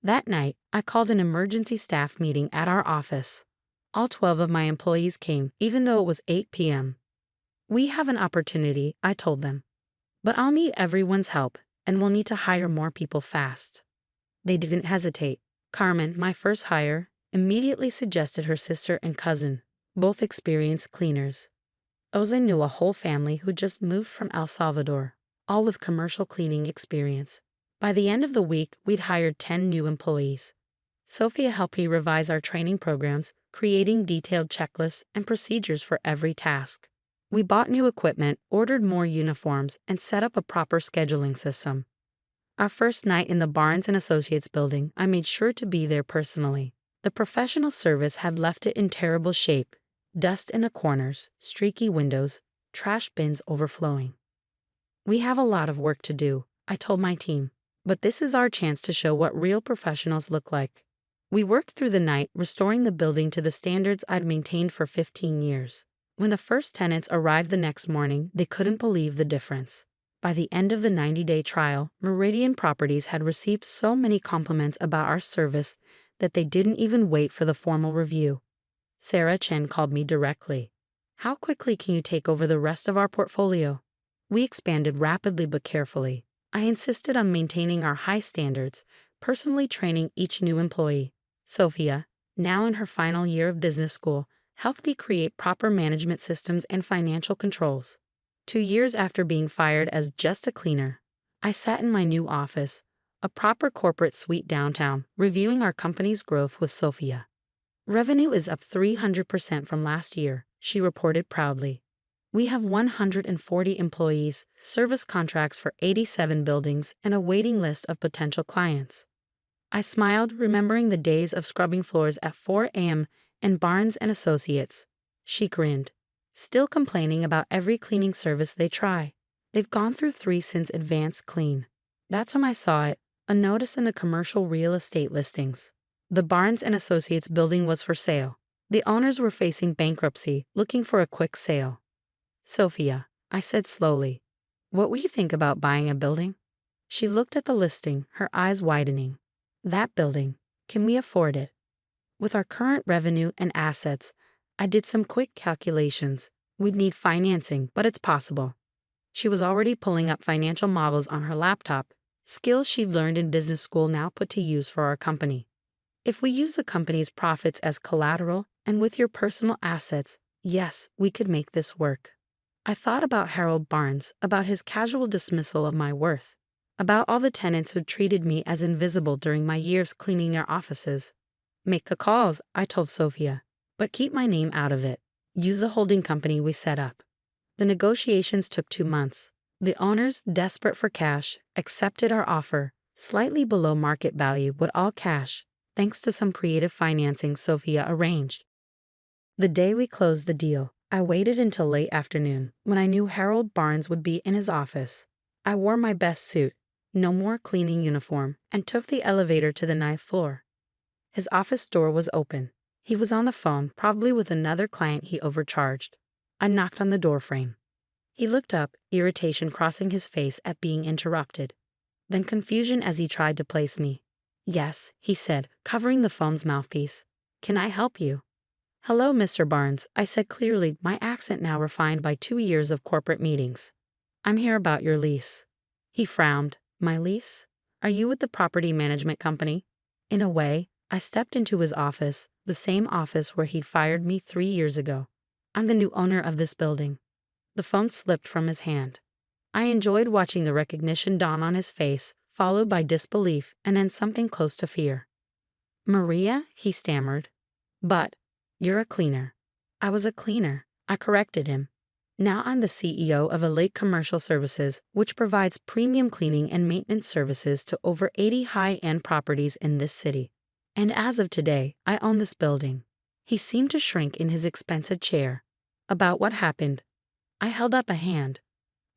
Speaker 1: That night, I called an emergency staff meeting at our office. All 12 of my employees came, even though it was 8 p.m. "We have an opportunity," I told them. "But I'll need everyone's help, and we'll need to hire more people fast." They didn't hesitate. Carmen, my first hire, immediately suggested her sister and cousin, both experienced cleaners. Oza knew a whole family who just moved from El Salvador, all with commercial cleaning experience. By the end of the week, we'd hired 10 new employees. Sophia helped me revise our training programs, creating detailed checklists and procedures for every task. We bought new equipment, ordered more uniforms, and set up a proper scheduling system. Our first night in the Barnes & Associates building, I made sure to be there personally. The professional service had left it in terrible shape. Dust in the corners, streaky windows, trash bins overflowing. "We have a lot of work to do," I told my team, "but this is our chance to show what real professionals look like." We worked through the night, restoring the building to the standards I'd maintained for 15 years. When the first tenants arrived the next morning, they couldn't believe the difference. By the end of the 90-day trial, Meridian Properties had received so many compliments about our service that they didn't even wait for the formal review. Sarah Chen called me directly. "How quickly can you take over the rest of our portfolio?" We expanded rapidly but carefully. I insisted on maintaining our high standards, personally training each new employee. Sophia, now in her final year of business school, helped me create proper management systems and financial controls. 2 years after being fired as just a cleaner, I sat in my new office, a proper corporate suite downtown, reviewing our company's growth with Sophia. "Revenue is up 300% from last year," she reported proudly. "We have 140 employees, service contracts for 87 buildings, and a waiting list of potential clients." I smiled, remembering the days of scrubbing floors at 4 a.m. and Barnes & Associates. She grinned. "Still complaining about every cleaning service they try. They've gone through 3 since Advanced Clean." That's when I saw it, a notice in the commercial real estate listings. The Barnes & Associates building was for sale. The owners were facing bankruptcy, looking for a quick sale. "Sophia," I said slowly, "what would you think about buying a building?" She looked at the listing, her eyes widening. "That building, can we afford it?" With our current revenue and assets, I did some quick calculations. We'd need financing, but it's possible. She was already pulling up financial models on her laptop, skills she'd learned in business school now put to use for our company. "If we use the company's profits as collateral and with your personal assets, yes, we could make this work." I thought about Harold Barnes, about his casual dismissal of my worth, about all the tenants who'd treated me as invisible during my years cleaning their offices. "Make the calls," I told Sophia, "but keep my name out of it. Use the holding company we set up." The negotiations took 2 months. The owners, desperate for cash, accepted our offer, slightly below market value but all cash, thanks to some creative financing Sophia arranged. The day we closed the deal, I waited until late afternoon, when I knew Harold Barnes would be in his office. I wore my best suit, no more cleaning uniform, and took the elevator to the 9th floor. His office door was open. He was on the phone, probably with another client he overcharged. I knocked on the doorframe. He looked up, irritation crossing his face at being interrupted, then confusion as he tried to place me. "Yes," he said, covering the phone's mouthpiece. "Can I help you?" "Hello, Mr. Barnes," I said clearly, my accent now refined by 2 years of corporate meetings. "I'm here about your lease." He frowned. "My lease? Are you with the property management company?" In a way, I stepped into his office, the same office where he'd fired me 3 years ago. "I'm the new owner of this building." The phone slipped from his hand. I enjoyed watching the recognition dawn on his face, followed by disbelief and then something close to fear. "Maria," he stammered. "But you're a cleaner." "I was a cleaner," I corrected him. "Now I'm the CEO of Elite Commercial Services, which provides premium cleaning and maintenance services to over 80 high-end properties in this city. And as of today, I own this building." He seemed to shrink in his expensive chair. "About what happened?" I held up a hand.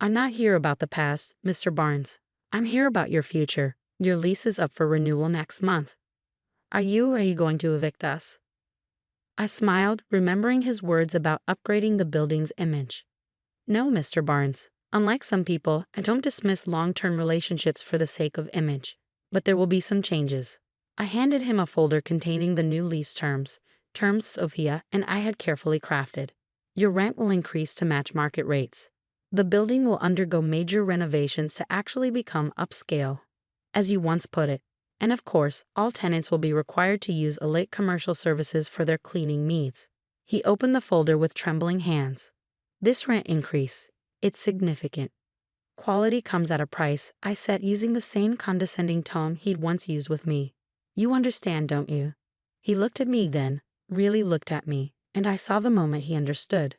Speaker 1: "I'm not here about the past, Mr. Barnes. I'm here about your future. Your lease is up for renewal next month. Are you going to evict us?" I smiled, remembering his words about upgrading the building's image. "No, Mr. Barnes. Unlike some people, I don't dismiss long-term relationships for the sake of image. But there will be some changes." I handed him a folder containing the new lease terms Sophia and I had carefully crafted. "Your rent will increase to match market rates. The building will undergo major renovations to actually become upscale, as you once put it. And of course, all tenants will be required to use Elite Commercial Services for their cleaning needs." He opened the folder with trembling hands. "This rent increase, it's significant. Quality comes at a price," I said, using the same condescending tone he'd once used with me. "You understand, don't you?" He looked at me then, really looked at me, and I saw the moment he understood.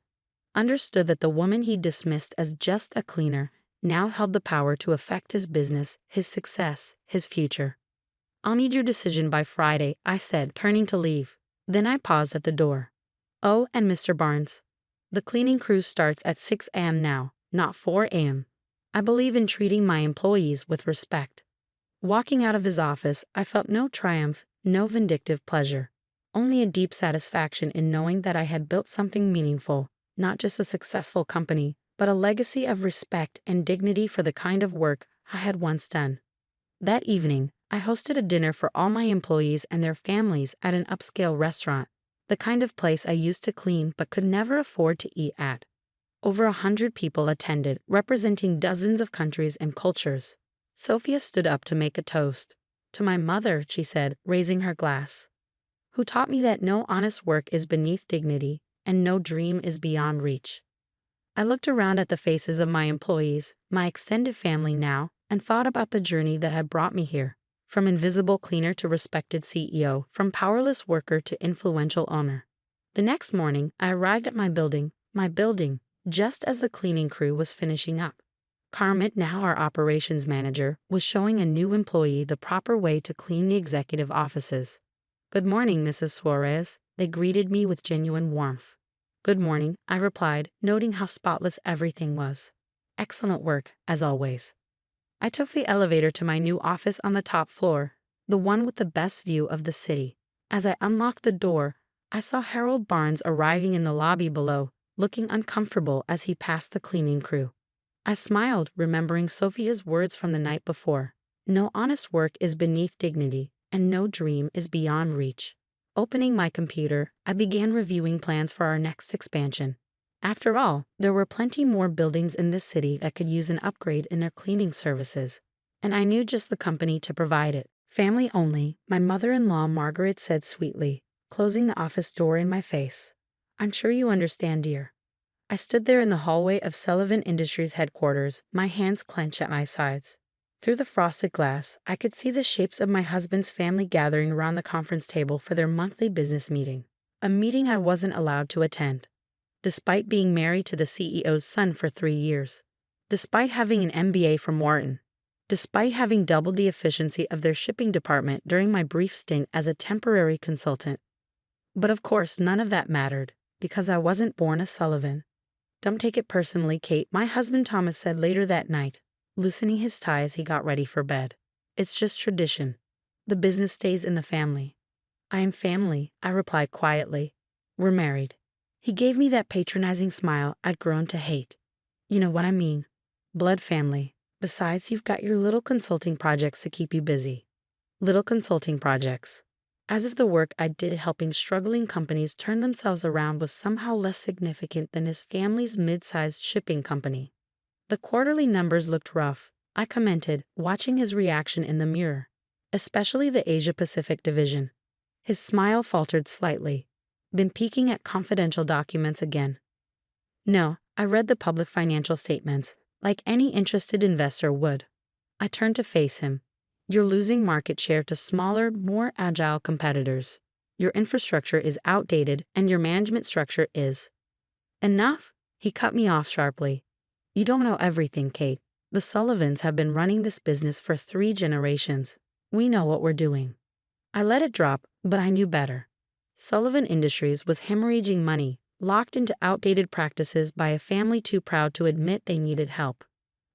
Speaker 1: Understood that the woman he dismissed as just a cleaner now held the power to affect his business, his success, his future. "I'll need your decision by Friday," I said, turning to leave. Then I paused at the door. "Oh, and Mr. Barnes, the cleaning crew starts at 6 a.m. now, not 4 a.m. I believe in treating my employees with respect." Walking out of his office, I felt no triumph, no vindictive pleasure, only a deep satisfaction in knowing that I had built something meaningful, not just a successful company, but a legacy of respect and dignity for the kind of work I had once done. That evening, I hosted a dinner for all my employees and their families at an upscale restaurant, the kind of place I used to clean but could never afford to eat at. Over 100 people attended, representing dozens of countries and cultures. Sophia stood up to make a toast. "To my mother," she said, raising her glass, "who taught me that no honest work is beneath dignity and no dream is beyond reach." I looked around at the faces of my employees, my extended family now, and thought about the journey that had brought me here. From invisible cleaner to respected CEO, from powerless worker to influential owner. The next morning, I arrived at my building, just as the cleaning crew was finishing up. Carmen, now our operations manager, was showing a new employee the proper way to clean the executive offices. "Good morning, Mrs. Suarez," they greeted me with genuine warmth. "Good morning," I replied, noting how spotless everything was. "Excellent work, as always." I took the elevator to my new office on the top floor, the one with the best view of the city. As I unlocked the door, I saw Harold Barnes arriving in the lobby below, looking uncomfortable as he passed the cleaning crew. I smiled, remembering Sophia's words from the night before. No honest work is beneath dignity, and no dream is beyond reach. Opening my computer, I began reviewing plans for our next expansion. After all, there were plenty more buildings in this city that could use an upgrade in their cleaning services, and I knew just the company to provide it. "Family only," my mother-in-law Margaret said sweetly, closing the office door in my face. "I'm sure you understand, dear." I stood there in the hallway of Sullivan Industries headquarters, my hands clenched at my sides. Through the frosted glass, I could see the shapes of my husband's family gathering around the conference table for their monthly business meeting, a meeting I wasn't allowed to attend. Despite being married to the CEO's son for 3 years, despite having an MBA from Wharton, despite having doubled the efficiency of their shipping department during my brief stint as a temporary consultant. But of course, none of that mattered, because I wasn't born a Sullivan. "Don't take it personally, Kate," my husband Thomas said later that night, loosening his tie as he got ready for bed. "It's just tradition. The business stays in the family." "I am family," I replied quietly. "We're married." He gave me that patronizing smile I'd grown to hate. "You know what I mean. Blood family. Besides, you've got your little consulting projects to keep you busy." Little consulting projects. As if the work I did helping struggling companies turn themselves around was somehow less significant than his family's mid-sized shipping company. The quarterly numbers looked rough, I commented, watching his reaction in the mirror. Especially the Asia-Pacific division. His smile faltered slightly. "Been peeking at confidential documents again?" "No, I read the public financial statements, like any interested investor would." I turned to face him. "You're losing market share to smaller, more agile competitors. Your infrastructure is outdated and your management structure is." "Enough?" He cut me off sharply. "You don't know everything, Kate. The Sullivans have been running this business for 3 generations. We know what we're doing." I let it drop, but I knew better. Sullivan Industries was hemorrhaging money, locked into outdated practices by a family too proud to admit they needed help.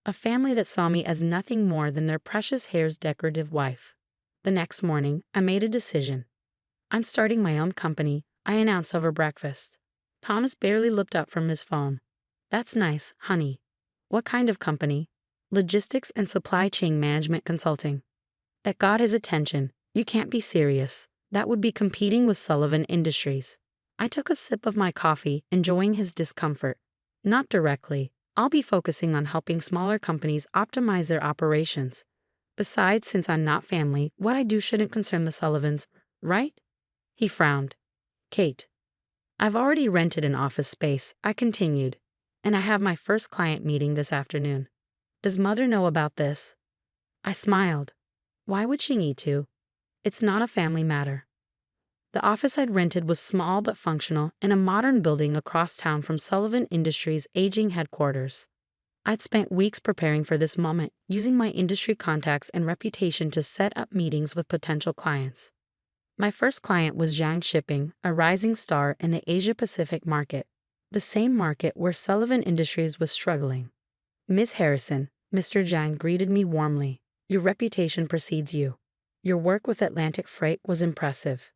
Speaker 1: A family that saw me as nothing more than their precious hair's decorative wife. The next morning, I made a decision. "I'm starting my own company," I announced over breakfast. Thomas barely looked up from his phone. "That's nice, honey. What kind of company?" "Logistics and supply chain management consulting." That got his attention. "You can't be serious. That would be competing with Sullivan Industries." I took a sip of my coffee, enjoying his discomfort. "Not directly. I'll be focusing on helping smaller companies optimize their operations. Besides, since I'm not family, what I do shouldn't concern the Sullivans, right?" He frowned. "Kate, I've already rented an office space," I continued, "and I have my first client meeting this afternoon. Does Mother know about this?" I smiled. Why would she need to? It's not a family matter. The office I'd rented was small but functional in a modern building across town from Sullivan Industries' aging headquarters. I'd spent weeks preparing for this moment, using my industry contacts and reputation to set up meetings with potential clients. My first client was Zhang Shipping, a rising star in the Asia-Pacific market, the same market where Sullivan Industries was struggling. "Miss Harrison," Mr. Zhang greeted me warmly. "Your reputation precedes you. Your work with Atlantic Freight was impressive."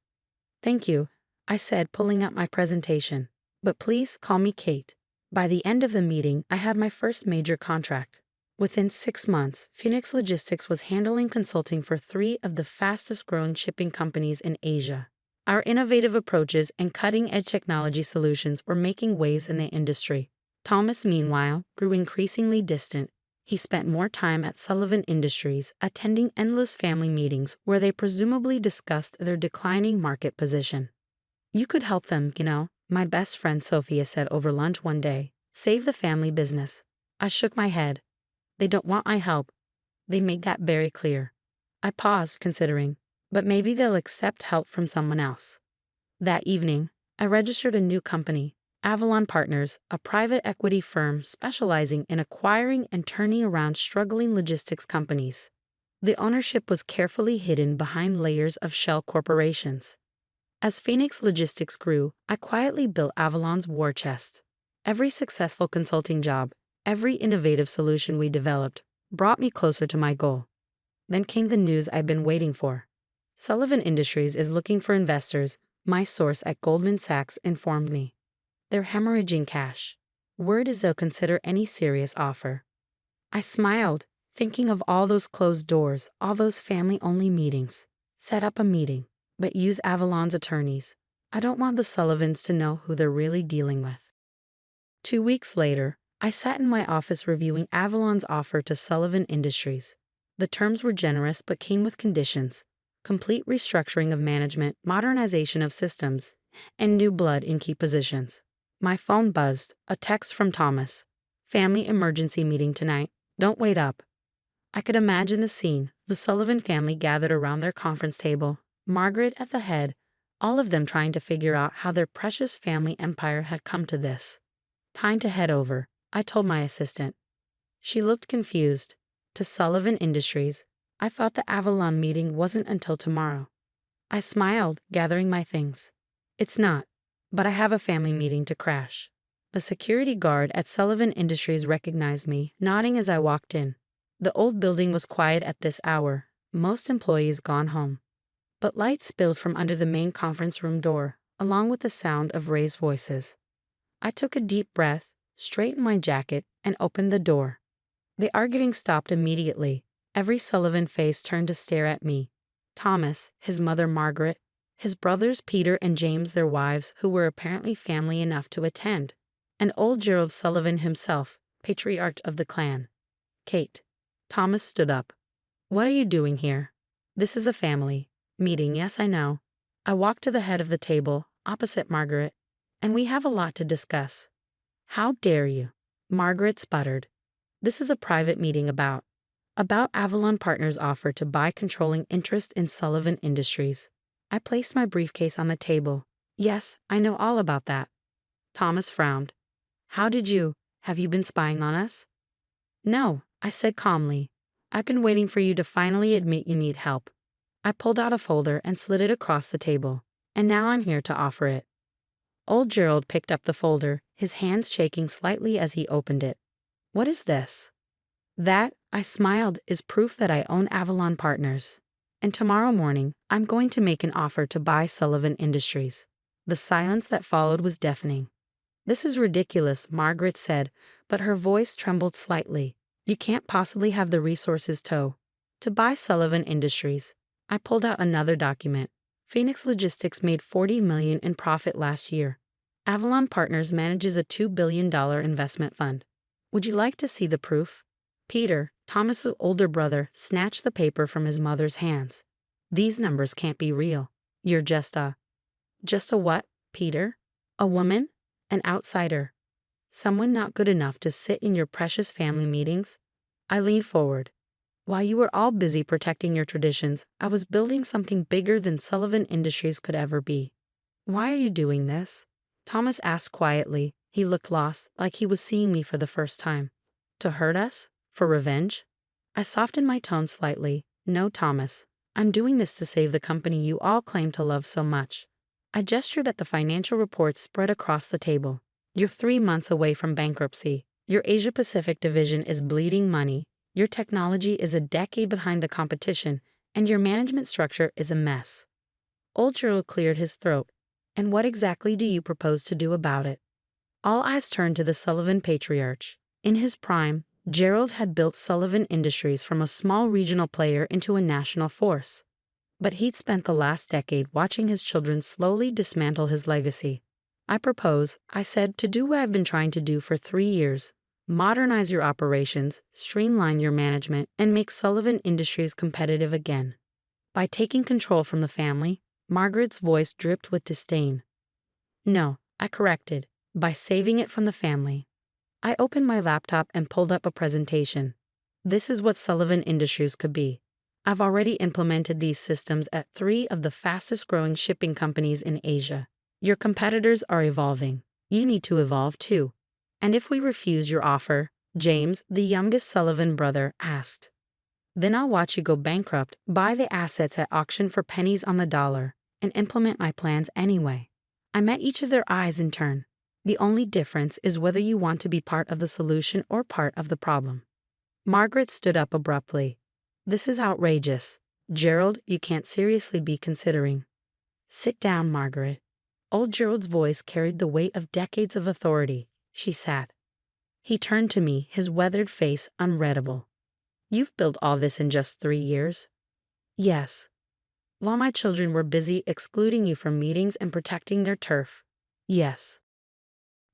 Speaker 1: "Thank you," I said, pulling up my presentation. "But please call me Kate." By the end of the meeting, I had my first major contract. Within 6 months, Phoenix Logistics was handling consulting for 3 of the fastest-growing shipping companies in Asia. Our innovative approaches and cutting-edge technology solutions were making waves in the industry. Thomas, meanwhile, grew increasingly distant. He spent more time at Sullivan Industries, attending endless family meetings where they presumably discussed their declining market position. "You could help them, my best friend Sophia said over lunch one day. "Save the family business." I shook my head. "They don't want my help. They made that very clear." I paused, considering, but maybe they'll accept help from someone else. That evening, I registered a new company, Avalon Partners, a private equity firm specializing in acquiring and turning around struggling logistics companies. The ownership was carefully hidden behind layers of shell corporations. As Phoenix Logistics grew, I quietly built Avalon's war chest. Every successful consulting job, every innovative solution we developed, brought me closer to my goal. Then came the news I'd been waiting for. Sullivan Industries is looking for investors, my source at Goldman Sachs informed me. They're hemorrhaging cash. Word is they'll consider any serious offer. I smiled, thinking of all those closed doors, all those family-only meetings. Set up a meeting, but use Avalon's attorneys. I don't want the Sullivans to know who they're really dealing with. 2 weeks later, I sat in my office reviewing Avalon's offer to Sullivan Industries. The terms were generous but came with conditions: complete restructuring of management, modernization of systems, and new blood in key positions. My phone buzzed, a text from Thomas. "Family emergency meeting tonight. Don't wait up." I could imagine the scene, the Sullivan family gathered around their conference table, Margaret at the head, all of them trying to figure out how their precious family empire had come to this. "Time to head over," I told my assistant. She looked confused. "To Sullivan Industries? I thought the Avalon meeting wasn't until tomorrow." I smiled, gathering my things. "It's not, but I have a family meeting to crash." The security guard at Sullivan Industries recognized me, nodding as I walked in. The old building was quiet at this hour, most employees gone home. But light spilled from under the main conference room door, along with the sound of raised voices. I took a deep breath, straightened my jacket, and opened the door. The arguing stopped immediately. Every Sullivan face turned to stare at me. Thomas, his mother Margaret, his brothers Peter and James, their wives, who were apparently family enough to attend, and old Gerald Sullivan himself, patriarch of the clan. "Kate." Thomas stood up. "What are you doing here? This is a family meeting." "Yes, I know." I walked to the head of the table, opposite Margaret, "and we have a lot to discuss." "How dare you?" Margaret sputtered. "This is a private meeting about Avalon Partners' offer to buy controlling interest in Sullivan Industries." I placed my briefcase on the table. "Yes, I know all about that." Thomas frowned. Have you been spying on us?" "No," I said calmly. "I've been waiting for you to finally admit you need help." I pulled out a folder and slid it across the table. "And now I'm here to offer it." Old Gerald picked up the folder, his hands shaking slightly as he opened it. "What is this?" "That," I smiled, "is proof that I own Avalon Partners. And tomorrow morning, I'm going to make an offer to buy Sullivan Industries." The silence that followed was deafening. "This is ridiculous," Margaret said, but her voice trembled slightly. "You can't possibly have the resources to buy Sullivan Industries." I pulled out another document. Phoenix Logistics made $40 million in profit last year. Avalon Partners manages a $2 billion investment fund. Would you like to see the proof? Peter, Thomas's older brother, snatched the paper from his mother's hands. "These numbers can't be real. You're just a what, Peter? A woman? An outsider? Someone not good enough to sit in your precious family meetings?" I leaned forward. "While you were all busy protecting your traditions, I was building something bigger than Sullivan Industries could ever be." "Why are you doing this?" Thomas asked quietly. He looked lost, like he was seeing me for the first time. "To hurt us? For revenge?" I softened my tone slightly. "No, Thomas. I'm doing this to save the company you all claim to love so much." I gestured at the financial reports spread across the table. "You're 3 months away from bankruptcy. Your Asia-Pacific division is bleeding money. Your technology is a decade behind the competition, and your management structure is a mess." Old Gerald cleared his throat. "And what exactly do you propose to do about it?" All eyes turned to the Sullivan patriarch. In his prime, Gerald had built Sullivan Industries from a small regional player into a national force. But he'd spent the last decade watching his children slowly dismantle his legacy. I propose, I said, to do what I've been trying to do for 3 years. Modernize your operations, streamline your management, and make Sullivan Industries competitive again. By taking control from the family, Margaret's voice dripped with disdain. No, I corrected, by saving it from the family. I opened my laptop and pulled up a presentation. This is what Sullivan Industries could be. I've already implemented these systems at 3 of the fastest growing shipping companies in Asia. Your competitors are evolving. You need to evolve too. And if we refuse your offer, James, the youngest Sullivan brother, asked, then I'll watch you go bankrupt, buy the assets at auction for pennies on the dollar, and implement my plans anyway. I met each of their eyes in turn. The only difference is whether you want to be part of the solution or part of the problem. Margaret stood up abruptly. This is outrageous. Gerald, you can't seriously be considering. Sit down, Margaret. Old Gerald's voice carried the weight of decades of authority. She sat. He turned to me, his weathered face unreadable. You've built all this in just 3 years? Yes. While my children were busy excluding you from meetings and protecting their turf? Yes.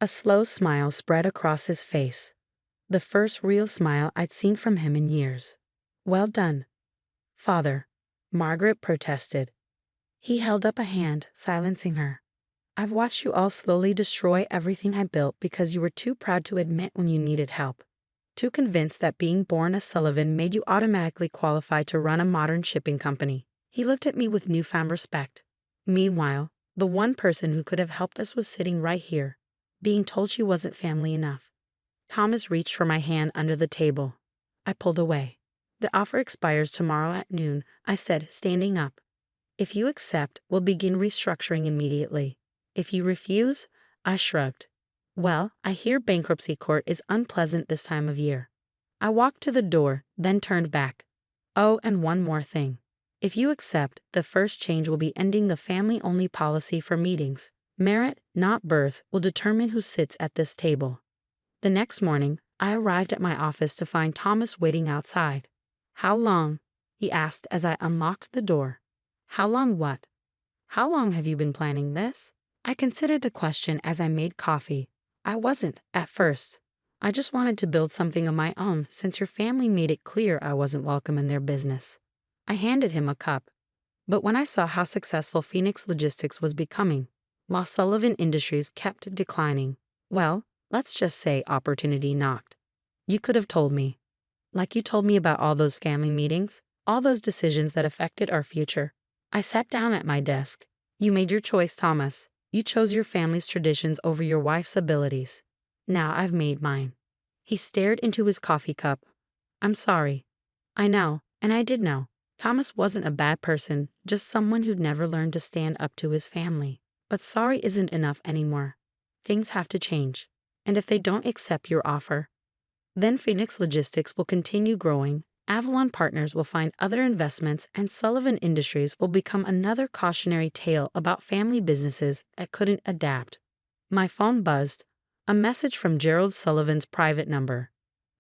Speaker 1: A slow smile spread across his face. The first real smile I'd seen from him in years. Well done, Father, Margaret protested. He held up a hand, silencing her. I've watched you all slowly destroy everything I built because you were too proud to admit when you needed help. Too convinced that being born a Sullivan made you automatically qualified to run a modern shipping company. He looked at me with newfound respect. Meanwhile, the one person who could have helped us was sitting right here, being told she wasn't family enough. Thomas reached for my hand under the table. I pulled away. The offer expires tomorrow at noon, I said, standing up. If you accept, we'll begin restructuring immediately. If you refuse, I shrugged. Well, I hear bankruptcy court is unpleasant this time of year. I walked to the door, then turned back. Oh, and one more thing. If you accept, the first change will be ending the family-only policy for meetings. Merit, not birth, will determine who sits at this table. The next morning, I arrived at my office to find Thomas waiting outside. How long? He asked as I unlocked the door. How long what? How long have you been planning this? I considered the question as I made coffee. I wasn't, at first. I just wanted to build something of my own since your family made it clear I wasn't welcome in their business. I handed him a cup. But when I saw how successful Phoenix Logistics was becoming, while Sullivan Industries kept declining, well, let's just say opportunity knocked. You could have told me. Like you told me about all those family meetings, all those decisions that affected our future. I sat down at my desk. You made your choice, Thomas. You chose your family's traditions over your wife's abilities. Now I've made mine. He stared into his coffee cup. I'm sorry. I know, and I did know. Thomas wasn't a bad person, just someone who'd never learned to stand up to his family. But sorry isn't enough anymore. Things have to change. And if they don't accept your offer, then Phoenix Logistics will continue growing, Avalon Partners will find other investments, and Sullivan Industries will become another cautionary tale about family businesses that couldn't adapt. My phone buzzed. A message from Gerald Sullivan's private number.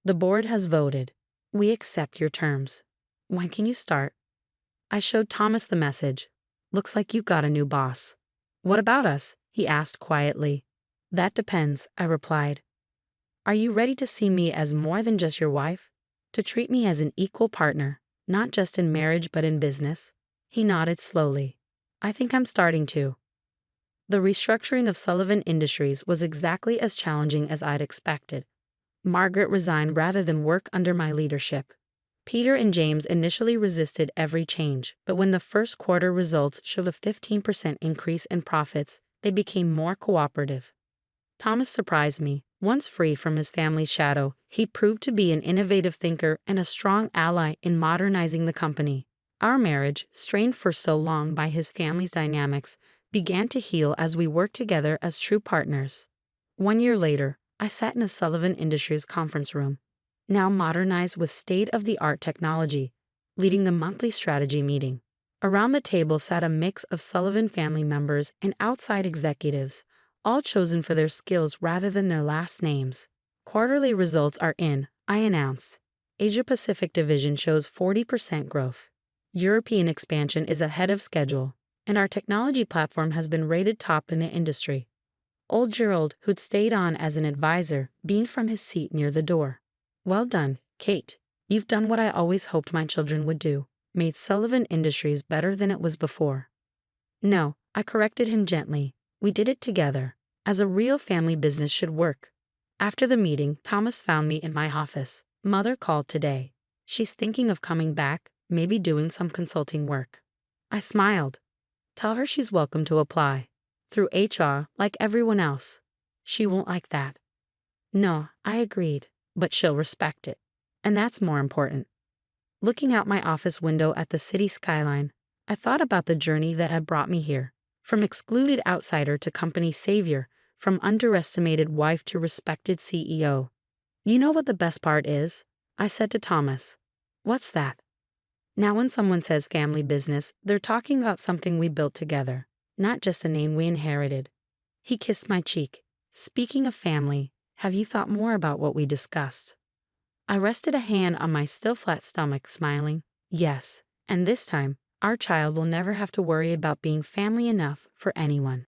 Speaker 1: The board has voted. We accept your terms. When can you start? I showed Thomas the message. Looks like you got a new boss. What about us? He asked quietly. That depends, I replied. Are you ready to see me as more than just your wife? To treat me as an equal partner, not just in marriage but in business? He nodded slowly. I think I'm starting to. The restructuring of Sullivan Industries was exactly as challenging as I'd expected. Margaret resigned rather than work under my leadership. Peter and James initially resisted every change, but when the first quarter results showed a 15% increase in profits, they became more cooperative. Thomas surprised me. Once free from his family's shadow, he proved to be an innovative thinker and a strong ally in modernizing the company. Our marriage, strained for so long by his family's dynamics, began to heal as we worked together as true partners. 1 year later, I sat in a Sullivan Industries conference room, now modernized with state-of-the-art technology, leading the monthly strategy meeting. Around the table sat a mix of Sullivan family members and outside executives, all chosen for their skills rather than their last names. Quarterly results are in, I announced. Asia Pacific division shows 40% growth. European expansion is ahead of schedule, and our technology platform has been rated top in the industry. Old Gerald, who'd stayed on as an advisor, beamed from his seat near the door. Well done, Kate. You've done what I always hoped my children would do, made Sullivan Industries better than it was before. No, I corrected him gently. We did it together, as a real family business should work. After the meeting, Thomas found me in my office. Mother called today. She's thinking of coming back, maybe doing some consulting work. I smiled. Tell her she's welcome to apply. Through HR, like everyone else. She won't like that. No, I agreed, but she'll respect it. And that's more important. Looking out my office window at the city skyline, I thought about the journey that had brought me here. From excluded outsider to company savior, from underestimated wife to respected CEO. You know what the best part is? I said to Thomas. What's that? Now when someone says family business, they're talking about something we built together, not just a name we inherited. He kissed my cheek. Speaking of family, have you thought more about what we discussed? I rested a hand on my still flat stomach, smiling. Yes, and this time, our child will never have to worry about being family enough for anyone.